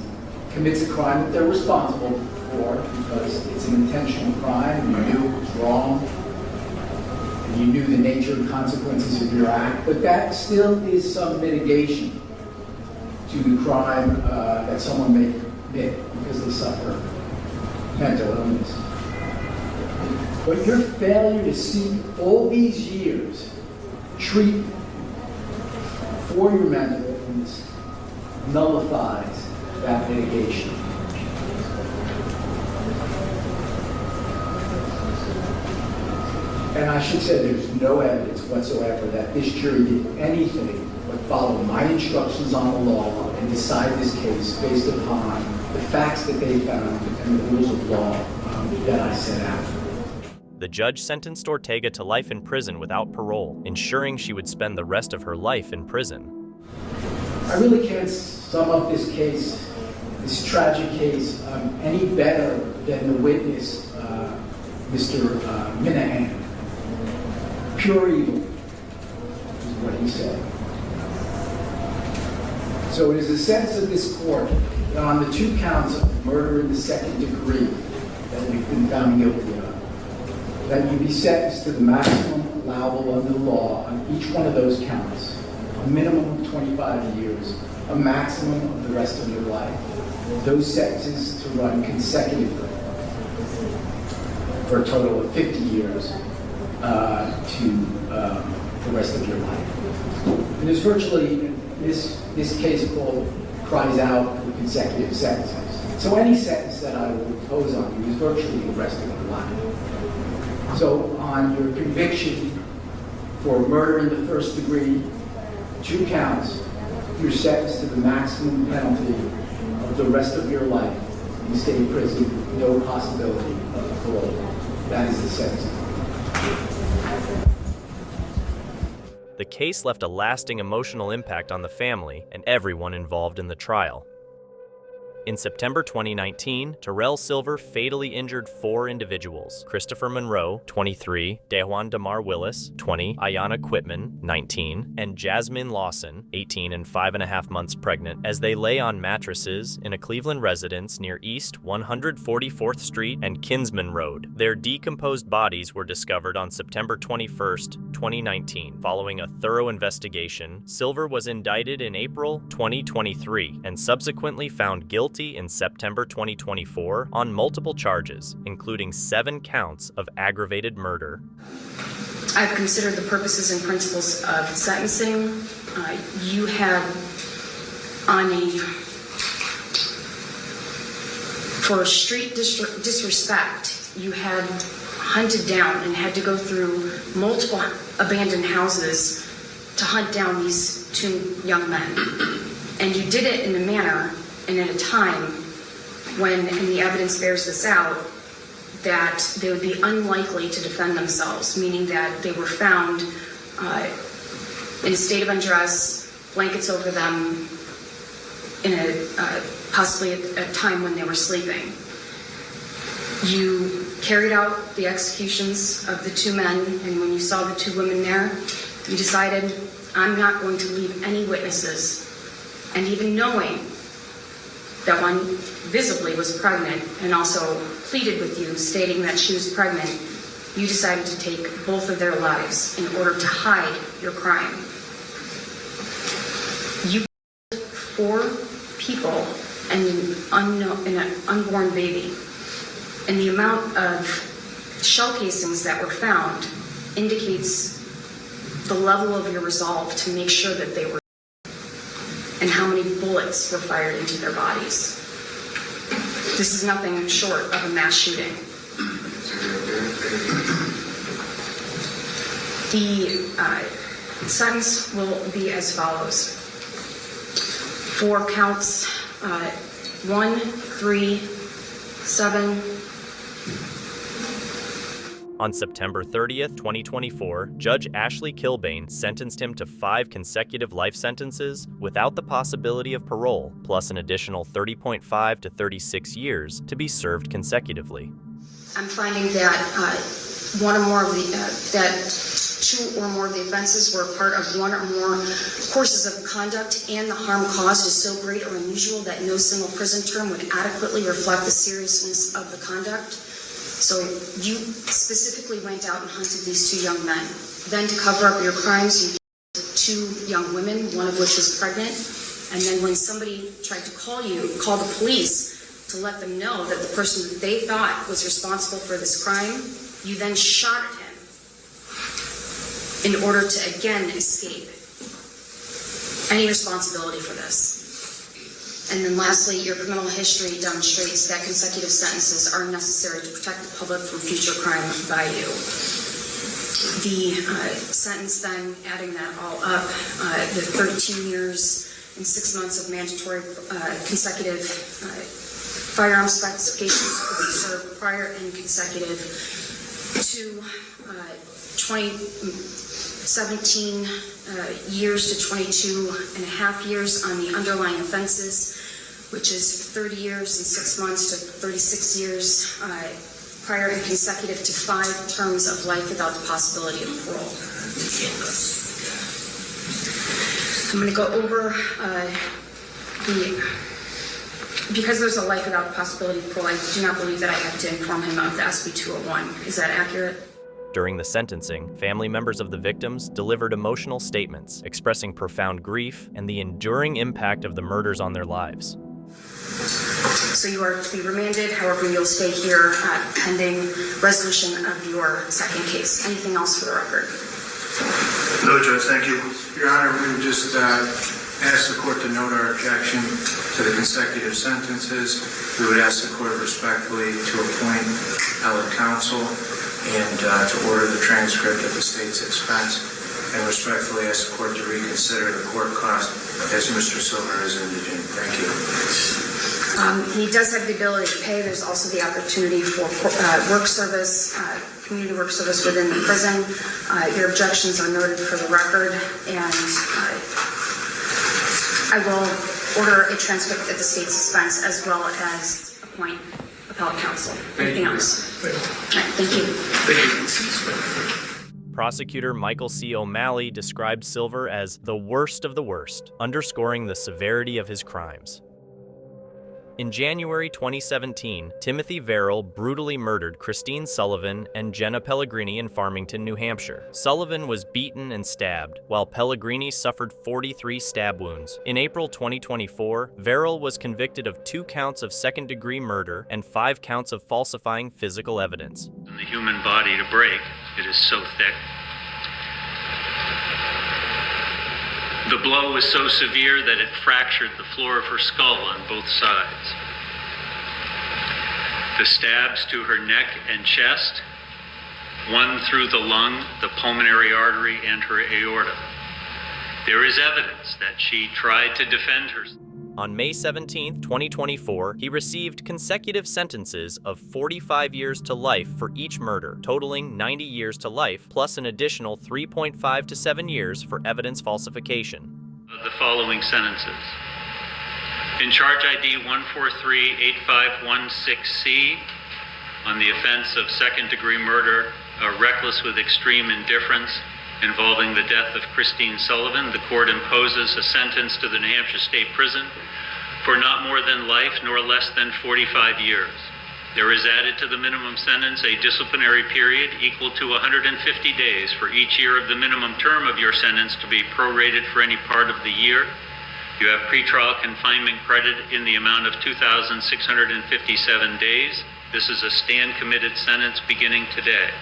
commits a crime that they're responsible for because it's an intentional crime, you knew it was wrong, and you knew the nature and consequences of your act, but that still is some mitigation to the crime that someone may commit because they suffer mental illness. But your failure to seek all these years treatment for your mental illness nullifies that mitigation. And I should say there's no evidence whatsoever that this jury did anything but follow my instructions on the law and decide this case based upon the facts that they found and the rules of law that I set out. The judge sentenced Ortega to life in prison without parole, ensuring she would spend the rest of her life in prison. I really can't sum up this case, this tragic case, any better than the witness, Mr. Minahan. Pure evil is what he said. So it is the sense of this court that on the 2 counts of murder in the 2nd degree that we've been found guilty of, that you be sentenced to the maximum allowable under the law on each one of those counts, a minimum of 25 years, a maximum of the rest of your life. Those sentences to run consecutively for a total of 50 years to the rest of your life. And there's virtually, this case cries out for consecutive sentences. So any sentence that I will impose on you is virtually the rest of your life. So on your conviction for murder in the 1st degree, 2 counts, you're sentenced to the maximum penalty of the rest of your life in state prison, no possibility of parole. That is the sentence. The The case left a lasting emotional impact on the family and everyone involved in the trial. In September 2019, Terrell Silver fatally injured 4 individuals: Christopher Monroe, 23, Dejuan Damar Willis, 20, Ayanna Quitman, 19, and Jasmine Lawson, 18 and 5.5 months pregnant, as they lay on mattresses in a Cleveland residence near East 144th Street and Kinsman Road. Their decomposed bodies were discovered on September 21st, 2019. Following a thorough investigation, Silver was indicted in April 2023 and subsequently found guilty in September 2024 on multiple charges, including 7 counts of aggravated murder. I've considered the purposes and principles of sentencing. You have, for street disrespect, you had hunted down and had to go through multiple abandoned houses to hunt down these 2 young men. And you did it in a manner and at a time when, and the evidence bears this out, that they would be unlikely to defend themselves, meaning that they were found in a state of undress, blankets over them, in possibly a time when they were sleeping. You carried out the executions of the 2 men, and when you saw the 2 women there, you decided, I'm not going to leave any witnesses. And even knowing that one visibly was pregnant and also pleaded with you, stating that she was pregnant, you decided to take both of their lives in order to hide your crime. You killed 4 people and an unborn baby. And the amount of shell casings that were found indicates the level of your resolve to make sure that they were, and how many bullets were fired into their bodies. This is nothing short of a mass shooting. The sentence will be as follows. 4 counts, 1, 3, 7. On September 30th, 2024, Judge Ashley Kilbane sentenced him to 5 consecutive life sentences without the possibility of parole, plus an additional 30.5 to 36 years to be served consecutively. I'm finding that one or more of that 2 or more of the offenses were part of 1 or more courses of conduct, and the harm caused is so great or unusual that no single prison term would adequately reflect the seriousness of the conduct. So you specifically went out and hunted these 2 young men. Then to cover up your crimes, you killed 2 young women, one of which was pregnant. And then when somebody tried to call the police to let them know that the person that they thought was responsible for this crime, you then shot at him in order to again escape any responsibility for this. And then lastly, your criminal history demonstrates that consecutive sentences are necessary to protect the public from future crime by you. The sentence then, adding that all up, the 13 years and 6 months of mandatory consecutive firearm specifications will be served prior and consecutive to 17 years to 22 and a half years on the underlying offenses, which is 30 years and 6 months to 36 years prior and consecutive to 5 terms of life without the possibility of parole. I'm going to go over because there's a life without the possibility of parole, I do not believe that I have to inform him of the SB 201. Is that accurate? During the sentencing, family members of the victims delivered emotional statements expressing profound grief and the enduring impact of the murders on their lives. So you are to be remanded, however you'll stay here pending resolution of your second case. Anything else for the record? No, Judge, thank you. Your Honor, we would just ask the court to note our objection to the consecutive sentences. We would ask the court respectfully to appoint appellate counsel and to order the transcript at the state's expense, and respectfully ask the court to reconsider the court cost as Mr. Silver is indigent. Thank you. He does have the ability to pay. There's also the opportunity for work service community work service within the prison. Your objections are noted for the record, and I will order a transcript at the state's expense as well as appoint appellate counsel. Anything else? All right, thank you. Prosecutor Michael C. O'Malley described Silver as the worst of the worst, underscoring the severity of his crimes. In January 2017, Timothy Verrill brutally murdered Christine Sullivan and Jenna Pellegrini in Farmington, New Hampshire. Sullivan was beaten and stabbed, while Pellegrini suffered 43 stab wounds. In April 2024, Verrill was convicted of 2 counts of second-degree murder and 5 counts of falsifying physical evidence. In the human body to break, it is so thick. The blow was so severe that it fractured the floor of her skull on both sides. The stabs to her neck and chest, one through the lung, the pulmonary artery, and her aorta. There is evidence that she tried to defend herself. On May 17, 2024, he received consecutive sentences of 45 years to life for each murder, totaling 90 years to life, plus an additional 3.5 to 7 years for evidence falsification. The following sentences. In charge ID 1438516C, on the offense of second-degree murder, reckless with extreme indifference, involving the death of Christine Sullivan, the court imposes a sentence to the New Hampshire State Prison for not more than life nor less than 45 years. There is added to the minimum sentence a disciplinary period equal to 150 days for each year of the minimum term of your sentence to be prorated for any part of the year. You have pretrial confinement credit in the amount of 2,657 days. This is a stand-committed sentence beginning today.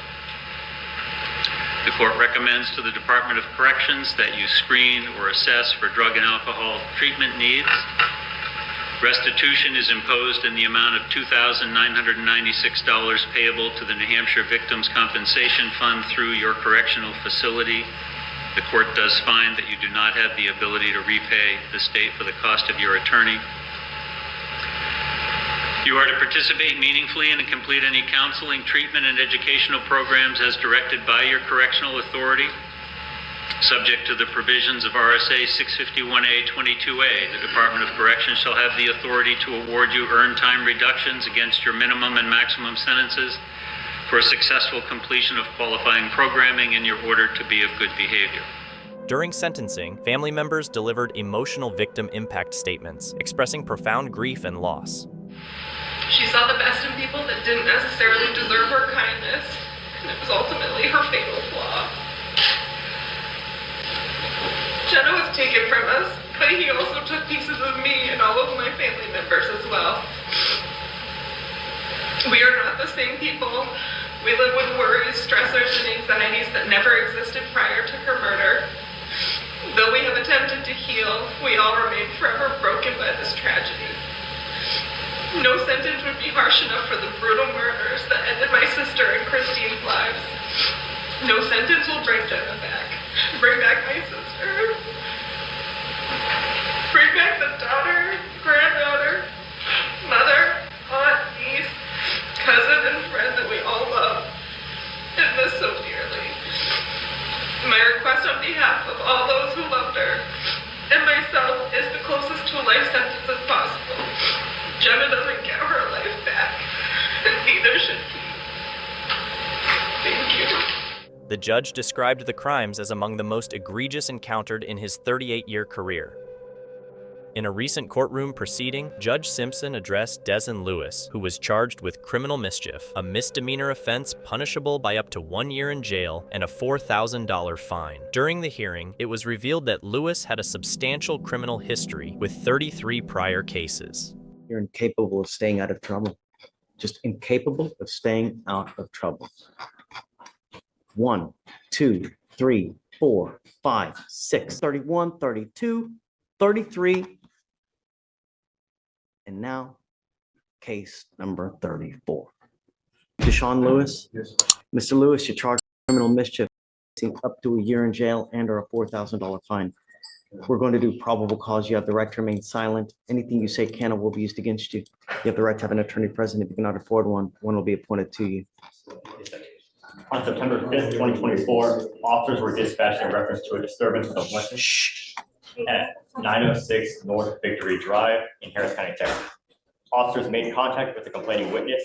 The court recommends to the Department of Corrections that you screen or assess for drug and alcohol treatment needs. Restitution is imposed in the amount of $2,996 payable to the New Hampshire Victims' Compensation Fund through your correctional facility. The court does find that you do not have the ability to repay the state for the cost of your attorney. You are to participate meaningfully and complete any counseling, treatment, and educational programs as directed by your correctional authority. Subject to the provisions of RSA 651A-22A, the Department of Corrections shall have the authority to award you earned time reductions against your minimum and maximum sentences for a successful completion of qualifying programming in your order to be of good behavior. During sentencing, family members delivered emotional victim impact statements, expressing profound grief and loss. She saw the best in people that didn't necessarily deserve her kindness, and it was ultimately her fatal flaw. Jenna was taken from us, but he also took pieces of me and all of my family members as well. We are not the same people. We live with worries, stressors, and anxieties that never existed prior to her murder. Though we have attempted to heal, we all remain forever broken by this tragedy. No sentence would be harsh enough for the brutal murders that ended my sister and Christine's lives. No sentence will bring Jenna back. Bring back my sister. Bring back the daughter, granddaughter, mother, aunt, niece, cousin, and friend that we all love and miss so dearly. My request on behalf of all those who loved her and myself is the closest to a life sentence as possible. Jenna doesn't get her life back, and neither should he. Thank you. The judge described the crimes as among the most egregious encountered in his 38-year career. In a recent courtroom proceeding, Judge Simpson addressed Dylann Lewis, who was charged with criminal mischief, a misdemeanor offense punishable by up to 1 year in jail and a $4,000 fine. During the hearing, it was revealed that Lewis had a substantial criminal history with 33 prior cases. You're incapable of staying out of trouble. Just incapable of staying out of trouble. 1, 2, 3, 4, 5, 6, 31, 32, 33. And now, case number 34. To Shawn Lewis. Yes. Mr. Lewis, you're charged with criminal mischief, up to a year in jail and or a $4,000 fine. We're going to do probable cause. You have the right to remain silent. Anything you say can or will be used against you. You have the right to have an attorney present. If you cannot afford one, one will be appointed to you. On September 5th, 2024, officers were dispatched in reference to a disturbance of witness at 906 North Victory Drive in Harris County, Texas. Officers made contact with the complaining witness,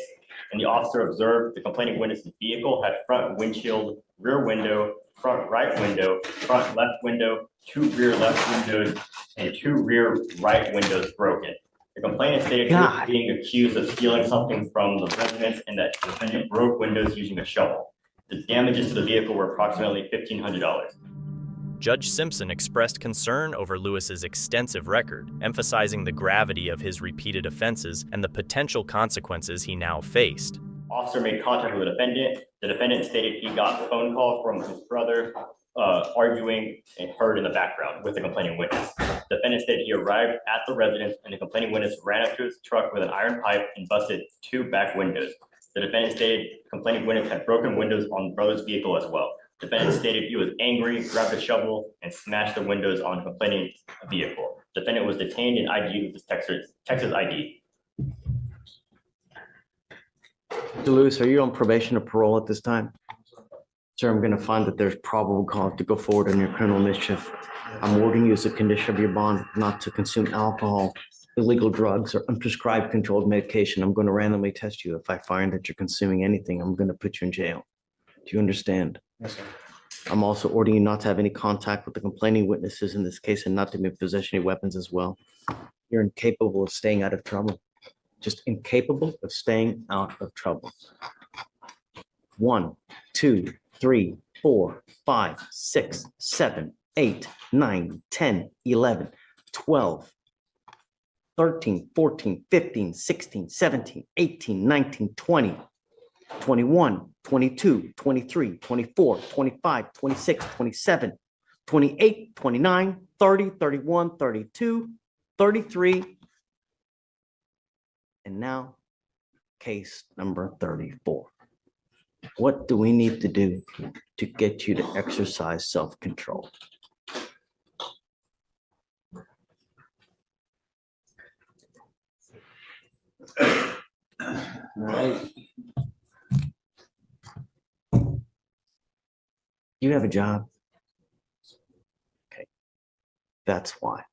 and the officer observed the complaining witness's vehicle had front windshield, rear window, front right window, front left window, 2 rear left windows, and 2 rear right windows broken. The complainant stated he was being accused of stealing something from the residence and that the defendant broke windows using a shovel. The damages to the vehicle were approximately $1,500. Judge Simpson expressed concern over Lewis's extensive record, emphasizing the gravity of his repeated offenses and the potential consequences he now faced. Officer made contact with the defendant. The defendant stated he got a phone call from his brother arguing and heard in the background with the complaining witness. The defendant stated he arrived at the residence and the complaining witness ran up to his truck with an iron pipe and busted 2 back windows. The defendant stated the complaining witness had broken windows on the brother's vehicle as well. The defendant stated he was angry, grabbed a shovel, and smashed the windows on the complaining vehicle. The defendant was detained and ID'd with his Texas ID. Lewis, are you on probation or parole at this time? Sir, I'm going to find that there's probable cause to go forward on your criminal mischief. I'm ordering you as a condition of your bond not to consume alcohol, illegal drugs, or unprescribed controlled medication. I'm going to randomly test you. If I find that you're consuming anything, I'm going to put you in jail. Do you understand? Yes, sir. I'm also ordering you not to have any contact with the complaining witnesses in this case and not to be in possession of weapons as well. You're incapable of staying out of trouble. Just incapable of staying out of trouble. 1, 2, 3, 4, 5, 6, 7, 8, 9, 10, 11, 12, 13, 14, 15, 16, 17, 18, 19, 20, 21, 22, 23, 24, 25, 26, 27, 28, 29, 30, 31, 32, 33, and now case number 34. What do we need to do to get you to exercise self-control? All right. You have a job. Okay. That's why.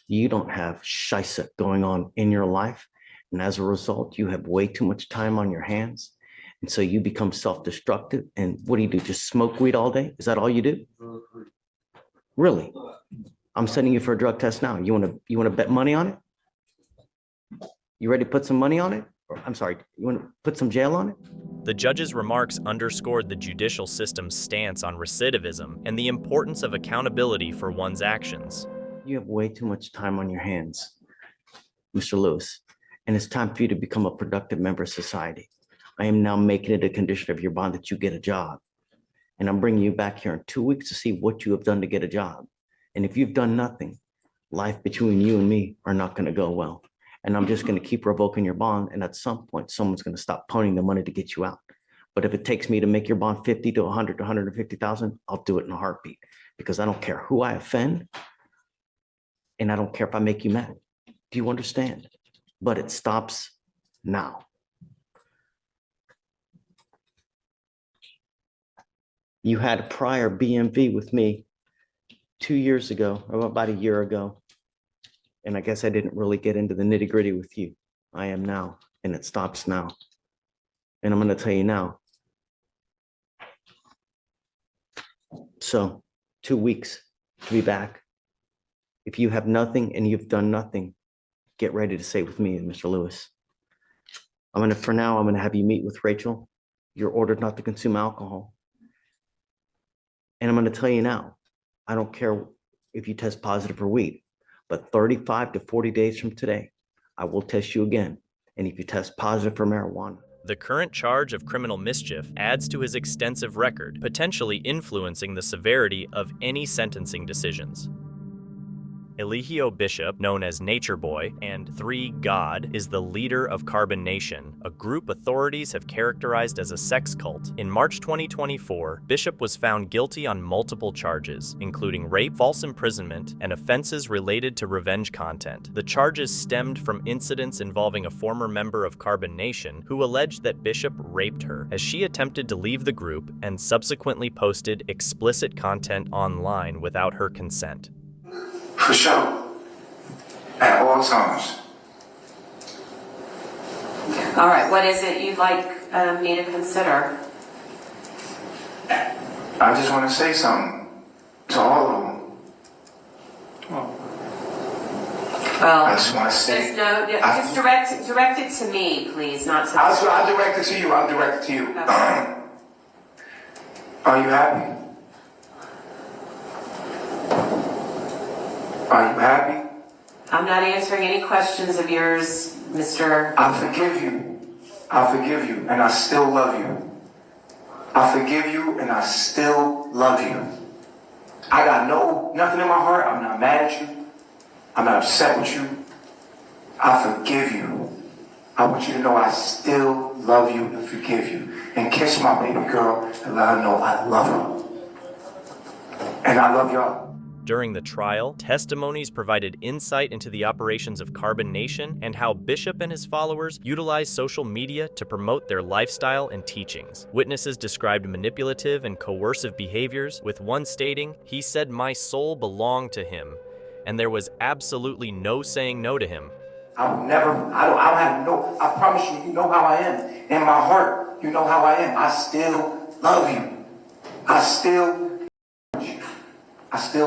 You don't have shisa going on in your life. And as a result, you have way too much time on your hands. And so you become self-destructive. And what do? Just smoke weed all day? Is that all you do? Really? I'm sending you for a drug test now. You want to bet money on it? You ready to put some money on it? Or, I'm sorry, you want to put some jail on it? The judge's remarks underscored the judicial system's stance on recidivism and the importance of accountability for one's actions. You have way too much time on your hands, Mr. Lewis, and it's time for you to become a productive member of society. I am now making it a condition of your bond that you get a job. And I'm bringing you back here in 2 weeks to see what you have done to get a job. And if you've done nothing, life between you and me are not going to go well. And I'm just going to keep revoking your bond. And at some point, someone's going to stop ponying the money to get you out. But if it takes me to make your bond 50 to 100 to 150,000, I'll do it in a heartbeat because I don't care who I offend. And I don't care if I make you mad. Do you understand? But it stops now. You had a prior BMV with me 2 years ago, or about a year ago. And I guess I didn't really get into the nitty gritty with you. I am now, and it stops now. And I'm going to tell you now. So 2 weeks to be back. If you have nothing and you've done nothing, get ready to say with me, Mr. Lewis. For now, I'm going to have you meet with Rachel. You're ordered not to consume alcohol. And I'm going to tell you now, I don't care if you test positive for weed, but 35 to 40 days from today, I will test you again. And if you test positive for marijuana. The current charge of criminal mischief adds to his extensive record, potentially influencing the severity of any sentencing decisions. Eligio Bishop, known as Nature Boy, and 3 God, is the leader of Carbon Nation, a group authorities have characterized as a sex cult. In March 2024, Bishop was found guilty on multiple charges, including rape, false imprisonment, and offenses related to revenge content. The charges stemmed from incidents involving a former member of Carbon Nation who alleged that Bishop raped her as she attempted to leave the group and subsequently posted explicit content online without her consent. For sure. At all times. All right, what is it you'd like me to consider? I just want to say something to all of them. Well, I just want to say. Just direct it to me, please, not to. I'll direct it to you. I'll direct it to you. Okay. Are you happy? Are you happy? I'm not answering any questions of yours, Mr. I forgive you. I forgive you, and I still love you. I forgive you, and I still love you. I got nothing in my heart. I'm not mad at you. I'm not upset with you. I forgive you. I want you to know I still love you and forgive you. And kiss my baby girl and let her know I love her. And I love y'all. During the trial, testimonies provided insight into the operations of Carbon Nation and how Bishop and his followers utilized social media to promote their lifestyle and teachings. Witnesses described manipulative and coercive behaviors, with one stating, "He said my soul belonged to him, and there was absolutely no saying no to him." I promise you, you know how I am. In my heart, you know how I am. I still love you. I still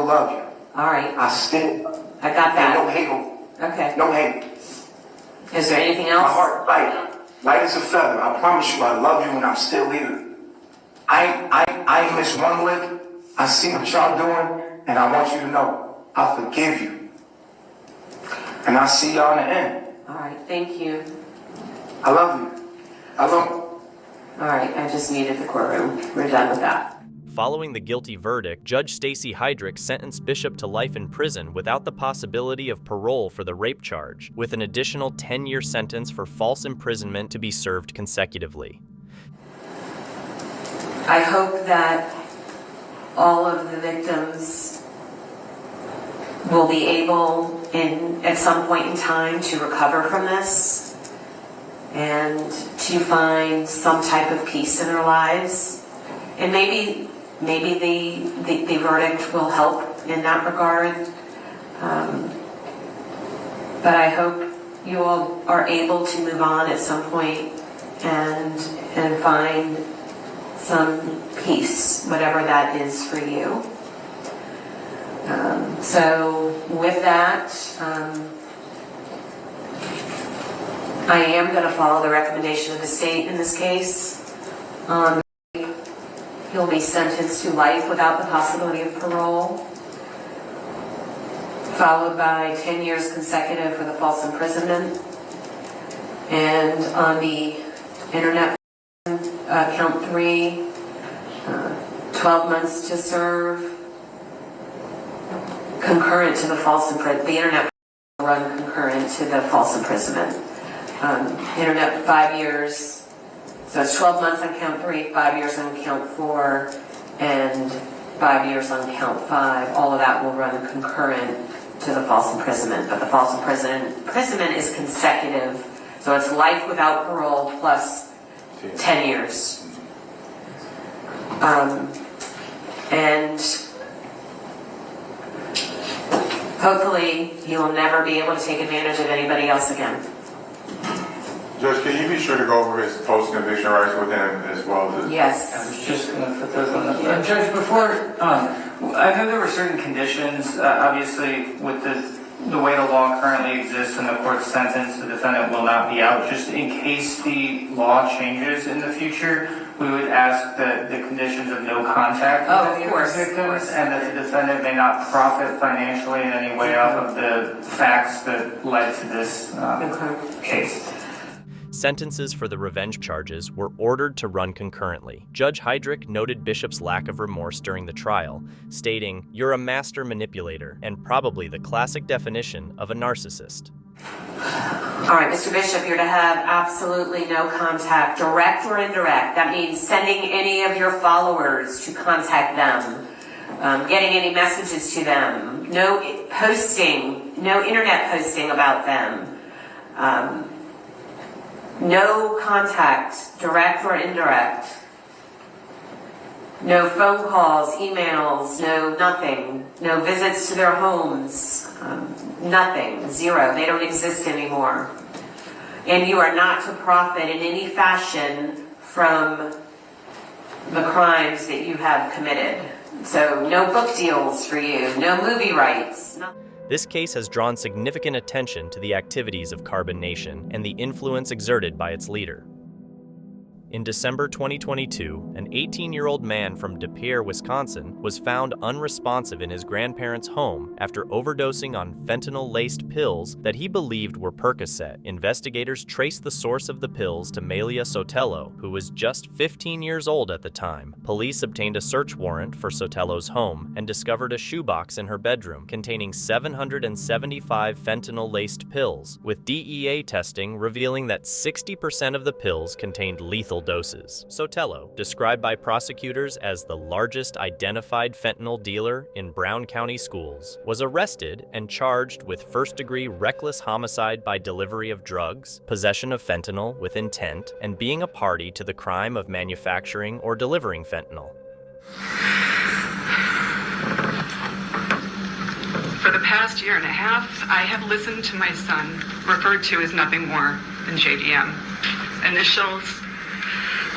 love you. All right. I got that. No hate. Okay. No hate. Is there anything else? My heart light as a feather. I promise you, I love you and I'm still here. I ain't missed one lick. I see what y'all doing, and I want you to know, I forgive you. And I'll see y'all in the end. All right, thank you. I love you. I love you. All right, I just needed the courtroom. We're done with that. Following the guilty verdict, Judge Stacey Heydrich sentenced Bishop to life in prison without the possibility of parole for the rape charge, with an additional 10-year sentence for false imprisonment to be served consecutively. I hope that all of the victims will be able at some point in time to recover from this and to find some type of peace in their lives. And maybe the verdict will help in that regard. But I hope you all are able to move on at some point and find some peace, whatever that is for you. So with that, I am going to follow the recommendation of the state in this case. He'll be sentenced to life without the possibility of parole, followed by 10 years consecutive for the false imprisonment. And on the internet, count 3, 12 months to serve, concurrent to the false imprisonment. The internet will run concurrent to the false imprisonment. Internet 5 years. So it's 12 months on count 3, 5 years on count 4, and 5 years on count 5. All of that will run concurrent to the false imprisonment. But the false imprisonment is consecutive. So it's life without parole plus 10 years. And hopefully he will never be able to take advantage of anybody else again. Judge, can you be sure to go over his post-conviction rights with him as well? Yes. I was just going to put those on the floor. Judge, before, I know there were certain conditions, obviously, with the way the law currently exists and the court's sentence, the defendant will not be out. Just in case the law changes in the future, we would ask that the conditions of no contact with any of the victims and that the defendant may not profit financially in any way off of the facts that led to this case. sentences for the revenge charges were ordered to run concurrently. Judge Heydrich noted Bishop's lack of remorse during the trial, stating, "You're a master manipulator and probably the classic definition of a narcissist." All right, Mr. Bishop, you're to have absolutely no contact, direct or indirect. That means sending any of your followers to contact them, getting any messages to them, no posting, no internet posting about them, no contact, direct or indirect, no phone calls, emails, no nothing, no visits to their homes, nothing, zero. They don't exist anymore. And you are not to profit in any fashion from the crimes that you have committed. So no book deals for you, no movie rights. This case has drawn significant attention to the activities of Carbon Nation and the influence exerted by its leader. In December 2022, an 18-year-old man from De Pere, Wisconsin, was found unresponsive in his grandparents' home after overdosing on fentanyl-laced pills that he believed were Percocet. Investigators traced the source of the pills to Malia Sotelo, who was just 15 years old at the time. Police obtained a search warrant for Sotelo's home and discovered a shoebox in her bedroom containing 775 fentanyl-laced pills, with DEA testing revealing that 60% of the pills contained lethal doses. Sotelo, described by prosecutors as the largest identified fentanyl dealer in Brown County schools, was arrested and charged with first-degree reckless homicide by delivery of drugs, possession of fentanyl with intent, and being a party to the crime of manufacturing or delivering fentanyl. For the past year and a half, I have listened to my son, referred to as nothing more than JDM. Initials,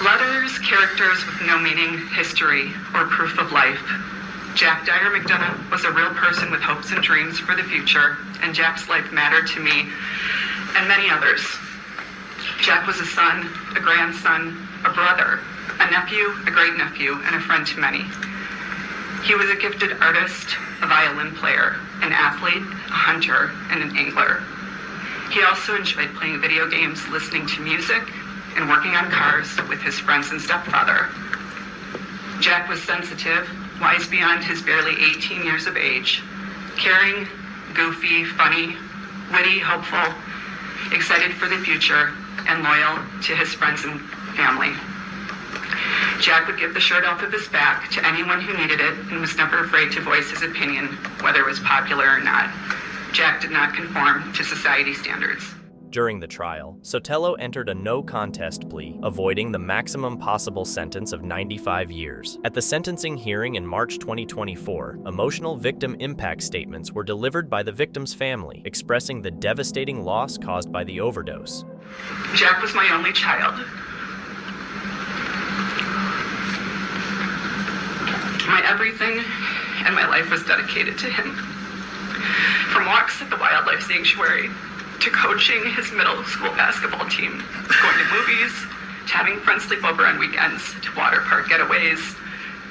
letters, characters with no meaning, history, or proof of life. Jack Dyer McDonough was a real person with hopes and dreams for the future, and Jack's life mattered to me and many others. Jack was a son, a grandson, a brother, a nephew, a great-nephew, and a friend to many. He was a gifted artist, a violin player, an athlete, a hunter, and an angler. He also enjoyed playing video games, listening to music, and working on cars with his friends and stepfather. Jack was sensitive, wise beyond his barely 18 years of age, caring, goofy, funny, witty, hopeful, excited for the future, and loyal to his friends and family. Jack would give the shirt off of his back to anyone who needed it and was never afraid to voice his opinion, whether it was popular or not. Jack did not conform to society standards. During the trial, Sotelo entered a no-contest plea, avoiding the maximum possible sentence of 95 years. At the sentencing hearing in March 2024, emotional victim impact statements were delivered by the victim's family, expressing the devastating loss caused by the overdose. Jack was my only child. My everything and my life was dedicated to him. From walks at the wildlife sanctuary, to coaching his middle school basketball team, going to movies, to having friends sleep over on weekends, to water park getaways,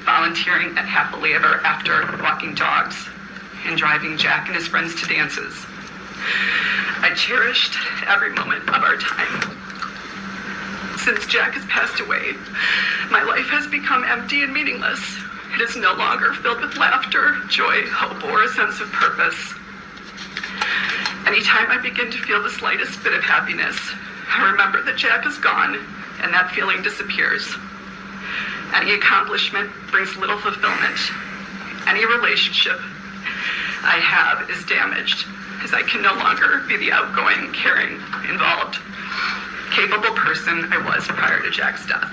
volunteering at Happily Ever After, walking dogs, and driving Jack and his friends to dances. I cherished every moment of our time. Since Jack has passed away, my life has become empty and meaningless. It is no longer filled with laughter, joy, hope, or a sense of purpose. Anytime I begin to feel the slightest bit of happiness, I remember that Jack is gone, and that feeling disappears. Any accomplishment brings little fulfillment. Any relationship I have is damaged, as I can no longer be the outgoing, caring, involved, capable person I was prior to Jack's death.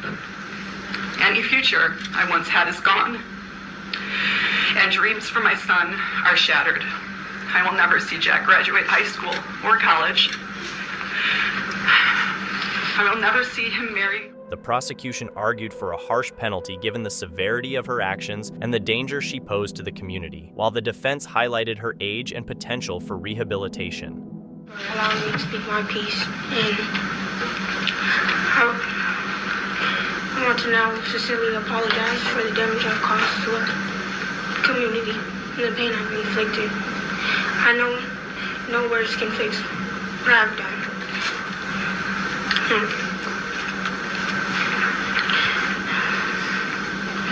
Any future I once had is gone, and dreams for my son are shattered. I will never see Jack graduate high school or college. I will never see him marry. The prosecution argued for a harsh penalty given the severity of her actions and the danger she posed to the community, while the defense highlighted her age and potential for rehabilitation. Allow me to speak my piece. And I want to now sincerely apologize for the damage I've caused to the community and the pain I've inflicted. I know no words can fix what I've done. I'm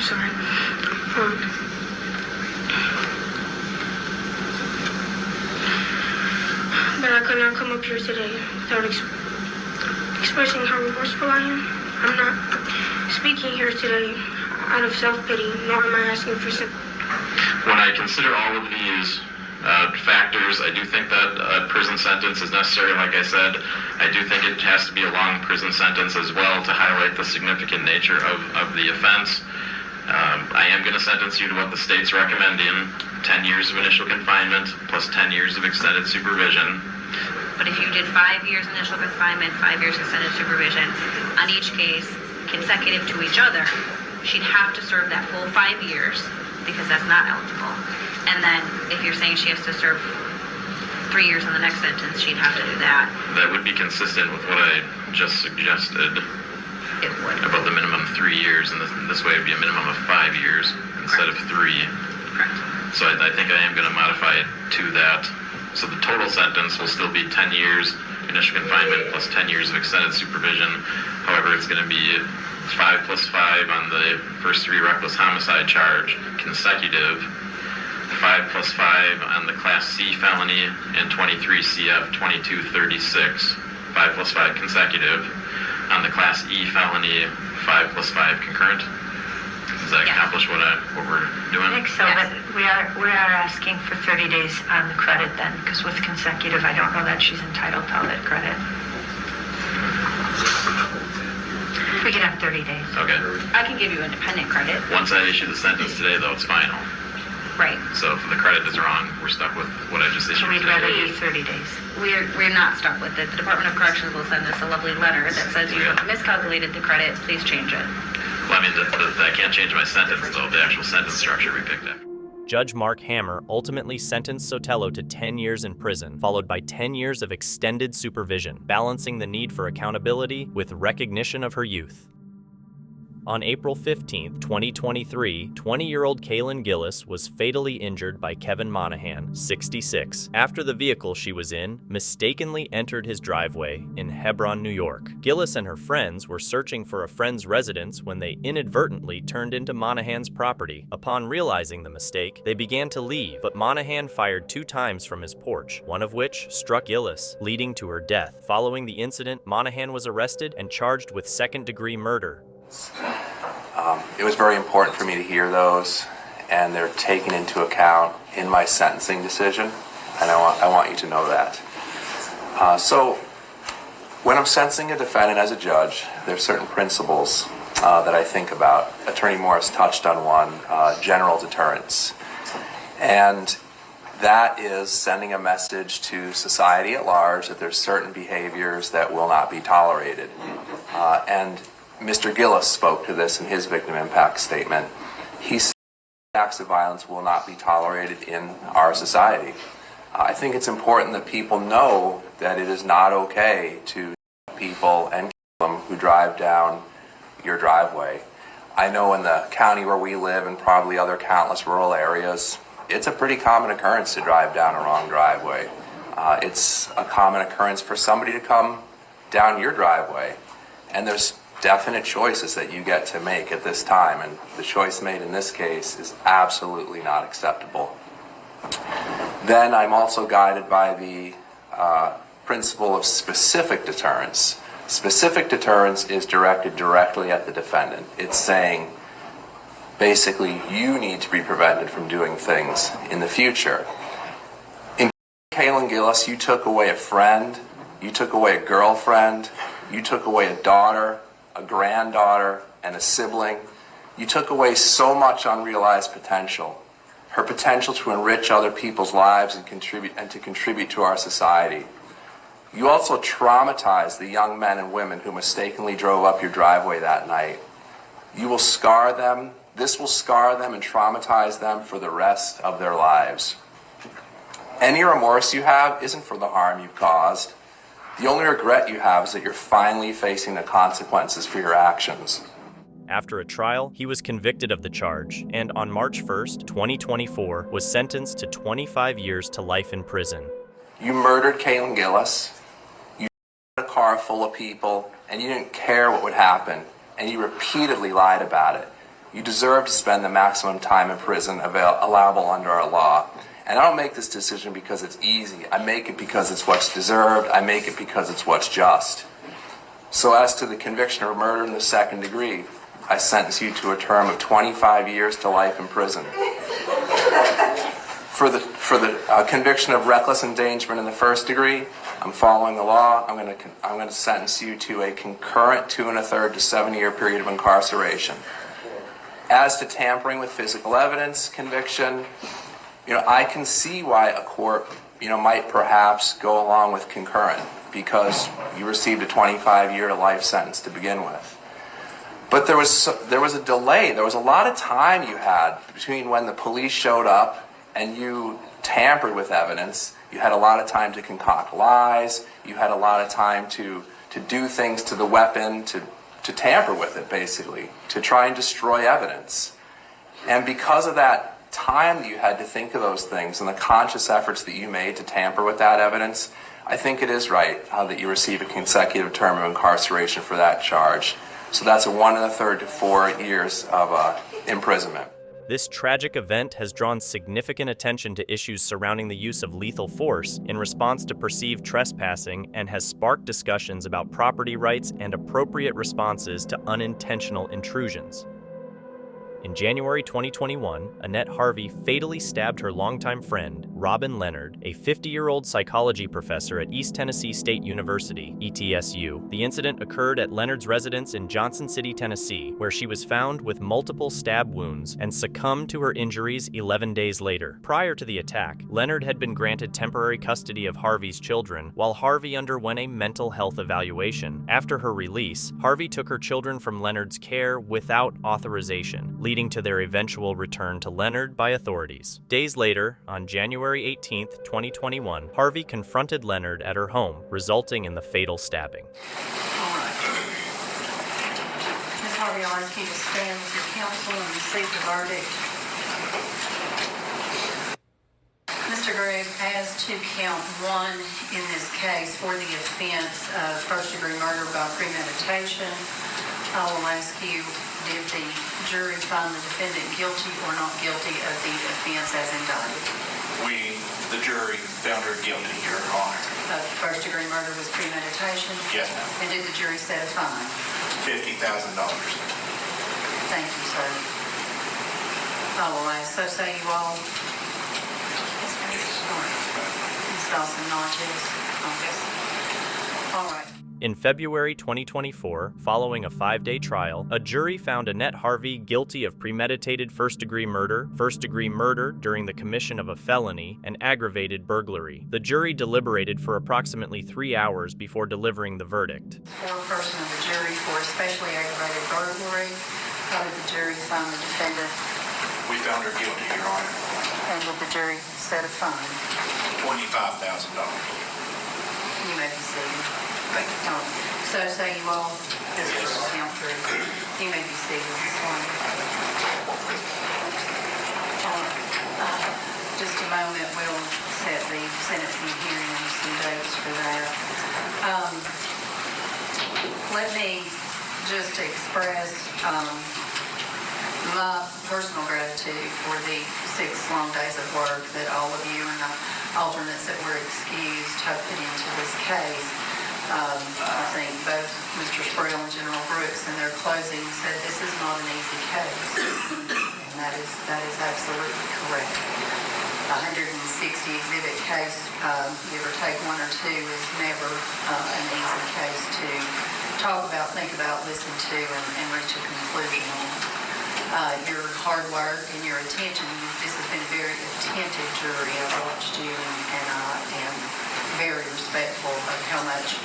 sorry. But I could not come up here today without expressing how remorseful I am. I'm not speaking here today out of self-pity, nor am I asking for sympathy. When I consider all of these factors, I do think that a prison sentence is necessary. Like I said, I do think it has to be a long prison sentence as well to highlight the significant nature of the offense. I am going to sentence you to what the state's recommending, 10 years of initial confinement plus 10 years of extended supervision. But if you did 5 years initial confinement, 5 years extended supervision, on each case, consecutive to each other, she'd have to serve that full 5 years because that's not eligible. And then if you're saying she has to serve 3 years on the next sentence, she'd have to do that. That would be consistent with what I just suggested. It would. About the minimum 3 years, and this way it would be a minimum of 5 years instead of 3. Correct. So I think I am going to modify it to that. So the total sentence will still be 10 years initial confinement plus 10 years of extended supervision. However, it's going to be 5 plus 5 on the first 3 reckless homicide charge consecutive, 5 plus 5 on the Class C felony and 23 CF 2236, 5 plus 5 consecutive. On the Class E felony, 5 plus 5 concurrent. Does that accomplish what we're doing? I think so, but we are asking for 30 days on the credit then, because with consecutive, I don't know that she's entitled to all that credit. We can have 30 days. Okay. I can give you independent credit. Once I issue the sentence today, though, it's final. Right. So if the credit is wrong, we're stuck with what I just issued So we'd today. rather do 30 days. We're not stuck with it. The Department of Corrections will send us a lovely letter that says you have miscalculated the credit, please change it. Well, I mean, I can't change my sentence, though. The actual sentence structure we picked up. Judge Mark Hammer ultimately sentenced Sotelo to 10 years in prison, followed by 10 years of extended supervision, balancing the need for accountability with recognition of her youth. On April 15, 2023, 20-year-old Kaylin Gillis was fatally injured by Kevin Monahan, 66, after the vehicle she was in mistakenly entered his driveway in Hebron, New York. Gillis and her friends were searching for a friend's residence when they inadvertently turned into Monahan's property. Upon realizing the mistake, they began to leave, but Monahan fired 2 times from his porch, one of which struck Gillis, leading to her death. Following the incident, Monahan was arrested and charged with second-degree murder. It was very important for me to hear those, and they're taken into account in my sentencing decision, and I want you to know that. So when I'm sentencing a defendant as a judge, there are certain principles that I think about. Attorney Morris touched on one, general deterrence. And that is sending a message to society at large that there's certain behaviors that will not be tolerated. And Mr. Gillis spoke to this in his victim impact statement. He said acts of violence will not be tolerated in our society. I think it's important that people know that it is not okay to people and kill them who drive down your driveway. I know in the county where we live and probably other countless rural areas, it's a pretty common occurrence to drive down a wrong driveway. It's a common occurrence for somebody to come down your driveway. And there's definite choices that you get to make at this time, and the choice made in this case is absolutely not acceptable. Then I'm also guided by the principle of specific deterrence. Specific deterrence is directed directly at the defendant. It's saying, basically, you need to be prevented from doing things in the future. In Kaylin Gillis, you took away a friend, you took away a girlfriend, you took away a daughter, a granddaughter, and a sibling. You took away so much unrealized potential. Her potential to enrich other people's lives and to contribute to our society. You also traumatized the young men and women who mistakenly drove up your driveway that night. You will scar them. This will scar them and traumatize them for the rest of their lives. Any remorse you have isn't for the harm you've caused. The only regret you have is that you're finally facing the consequences for your actions. After a trial, he was convicted of the charge, and on March 1st, 2024, was sentenced to 25 years to life in prison. You murdered Kaylin Gillis. You shot a car full of people and you didn't care what would happen, and you repeatedly lied about it, you deserve to spend the maximum time in prison allowable under our law. And I don't make this decision because it's easy. I make it because it's what's deserved. I make it because it's what's just. So as to the conviction of murder in the second degree, I sentence you to a term of 25 years to life in prison. For the conviction of reckless endangerment in the first degree, I'm following the law. I'm going to sentence you to a concurrent 2 1/3 to 7-year period of incarceration. As to tampering with physical evidence conviction, I can see why a court, might perhaps go along with concurrent, because you received a 25-year to life sentence to begin with. But there was a delay. There was a lot of time you had between when the police showed up and you tampered with evidence. You had a lot of time to concoct lies. You had a lot of time to do things to the weapon, to tamper with it, basically, to try and destroy evidence. And because of that time that you had to think of those things and the conscious efforts that you made to tamper with that evidence, I think it is right that you receive a consecutive term of incarceration for that charge. So that's a 1 1/3 to 4 years of imprisonment. This tragic event has drawn significant attention to issues surrounding the use of lethal force in response to perceived trespassing and has sparked discussions about property rights and appropriate responses to unintentional intrusions. In January 2021, Annette Harvey fatally stabbed her longtime friend, Robin Leonard, a 50-year-old psychology professor at East Tennessee State University, ETSU. The incident occurred at Leonard's residence in Johnson City, Tennessee, where she was found with multiple stab wounds and succumbed to her injuries 11 days later. Prior to the attack, Leonard had been granted temporary custody of Harvey's children, while Harvey underwent a mental health evaluation. After her release, Harvey took her children from Leonard's care without authorization, leading to their eventual return to Leonard by authorities. Days later, on January 18, 2021, Harvey confronted Leonard at her home, resulting in the fatal stabbing. All right. Ms. Harvey, I'll ask you to stand with your counsel and receive the verdict. Mr. Gregg, as to count 1 in this case for the offense of first-degree murder by premeditation, I will ask you, did the jury find the defendant guilty or not guilty of the offense as indicted? The jury found her guilty, Your Honor. Of first-degree murder with premeditation? Yes, ma'am. And did the jury set a fine? $50,000. Thank you, sir. I will ask, so say you all. Ms. Dawson, not yes. All right. In February 2024, following a 5-day trial, a jury found Annette Harvey guilty of premeditated first-degree murder during the commission of a felony, and aggravated burglary. The jury deliberated for approximately 3 hours before delivering the verdict. Foreperson of the jury for especially aggravated burglary. How did the jury find the defendant? We found her guilty, Your Honor. And did the jury set a fine? $25,000. You may be seated. Thank you. So say you all, this is count 3. You may be seated this morning. Just a moment, we'll set the sentencing hearing and some dates for that. Let me just express my personal gratitude for the 6 long days of work that all of you and the alternates that were excused have put into this case. I think both Mr. Sproul and General Brooks in their closing said this is not an easy case, and that is absolutely correct. 160 exhibit case, give or take 1 or 2, is never an easy case to talk about, think about, listen to, and reach a conclusion on. Your hard work and your attention, this has been a very attentive jury. I've watched you, and I am very respectful of how much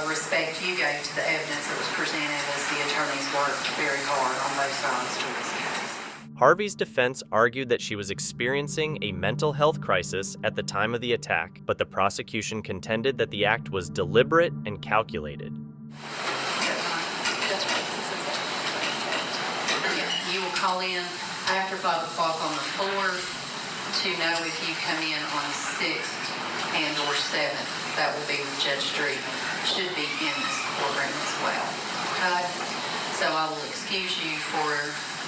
respect you gave to the evidence that was presented as the attorneys worked very hard on both sides for this case. Harvey's defense argued that she was experiencing a mental health crisis at the time of the attack, but the prosecution contended that the act was deliberate and calculated. You will call in after 5 o'clock on the 4th to know if you come in on 6th and or 7th. that will be with Judge Street should be in this courtroom as well. Okay? So I will excuse you for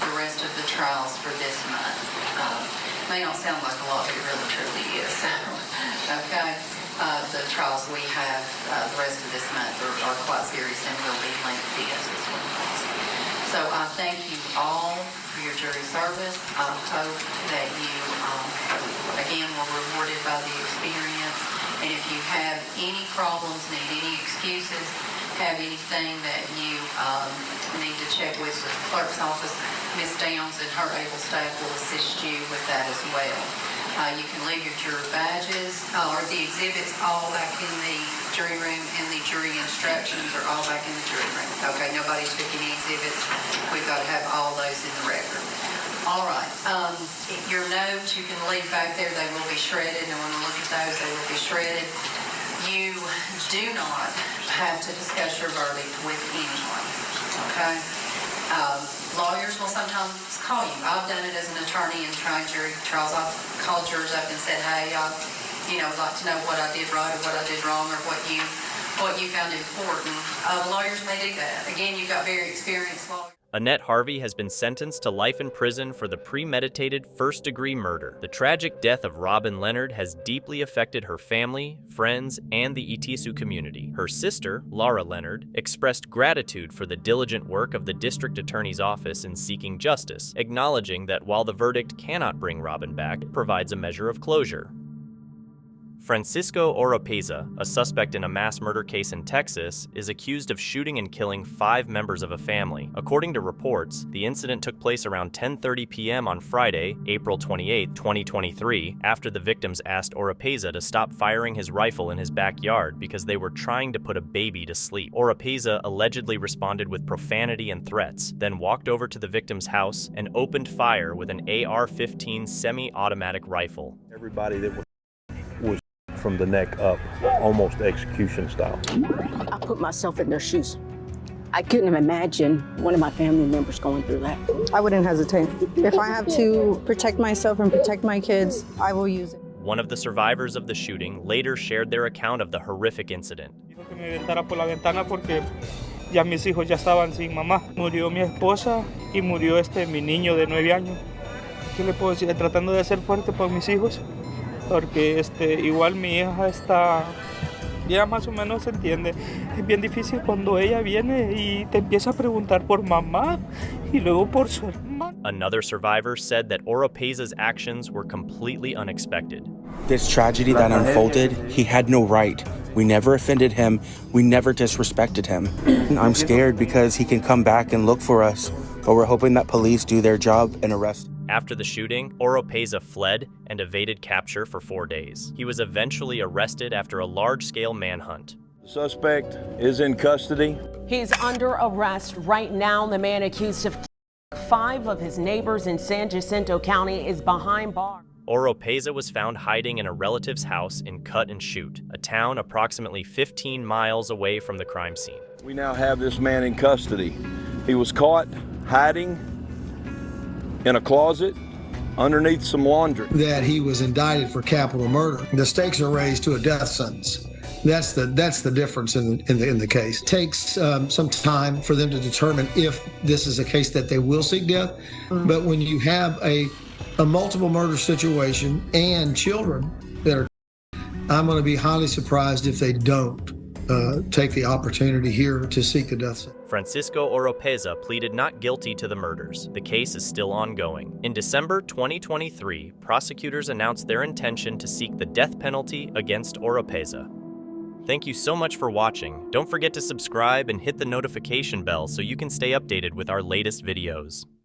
the rest of the trials for this month. May not sound like a lot, but it really truly is. Okay? The trials we have the rest of this month are quite serious and will be lengthy as this one was. So I thank you all for your jury service. I hope that you, again, were rewarded by the experience. And if you have any problems, need any excuses, have anything that you need to check with the clerk's office, Ms. Downs and her able staff will assist you with that as well. You can leave your juror badges or the exhibits all back in the jury room, and the jury instructions are all back in the jury room. Okay, nobody took any exhibits. We've got to have all those in the record. All right, your notes you can leave back there. They will be shredded. I want to look at those. They will be shredded. You do not have to discuss your verdict with anyone. Okay. Lawyers will sometimes call you. I've done it as an attorney in trying jury trials. I've called jurors up and said, hey, I'd like to know what I did right or what I did wrong or what you found important. Lawyers may do that. Again, you've got very experienced lawyers. Annette Harvey has been sentenced to life in prison for the premeditated first-degree murder. The tragic death of Robin Leonard has deeply affected her family, friends, and the Itisu community. Her sister, Laura Leonard, expressed gratitude for the diligent work of the district attorney's office in seeking justice, acknowledging that while the verdict cannot bring Robin back, it provides a measure of closure. Francisco Oropeza, a suspect in a mass murder case in Texas, is accused of shooting and killing 5 members of a family. According to reports, the incident took place around 10:30 p.m. on Friday, April 28, 2023, after the victims asked Oropeza to stop firing his rifle in his backyard because they were trying to put a baby to sleep. Oropeza allegedly responded with profanity and threats, then walked over to the victim's house and opened fire with an AR-15 semi-automatic rifle. Everybody that was from the neck up, almost execution style. I put myself in their shoes. I couldn't imagine one of my family members going through that. I wouldn't hesitate. If I have to protect myself and protect my kids, I will use it. One of the survivors of the shooting later shared their account of the horrific incident. Dijo que me aventara por la ventana porque ya mis hijos ya estaban sin mamá. Murió mi esposa y murió mi niño de 9 años. ¿Qué le puedo decir? Tratando de ser fuerte por mis hijos. Porque igual mi hija está, ya más o menos se entiende. Es bien difícil cuando ella viene y te empieza a preguntar por mamá y luego por su hermana. Another survivor said that Oropeza's actions were completely unexpected. This tragedy that unfolded, he had no right. We never offended him. We never disrespected him. I'm scared because he can come back and look for us, but we're hoping that police do their job and arrest him. After the shooting, Oropeza fled and evaded capture for 4 days. He was eventually arrested after a large-scale manhunt. The suspect is in custody. He's under arrest right now. The man accused of 5 of his neighbors in San Jacinto County is behind bars. Oropeza was found hiding in a relative's house in Cut and Shoot, a town approximately 15 miles away from the crime scene. We now have this man in custody. He was caught hiding in a closet underneath some laundry. That he was indicted for capital murder. The stakes are raised to a death sentence. That's the difference in the case. It takes some time for them to determine if this is a case that they will seek death. But when you have a multiple murder situation and children that are, I'm going to be highly surprised if they don't take the opportunity here to seek the death sentence. Francisco Oropeza pleaded not guilty to the murders. The case is still ongoing. In December 2023, prosecutors announced their intention to seek the death penalty against Oropeza. Thank you so much for watching. Don't forget to subscribe and hit the notification bell so you can stay updated with our latest videos.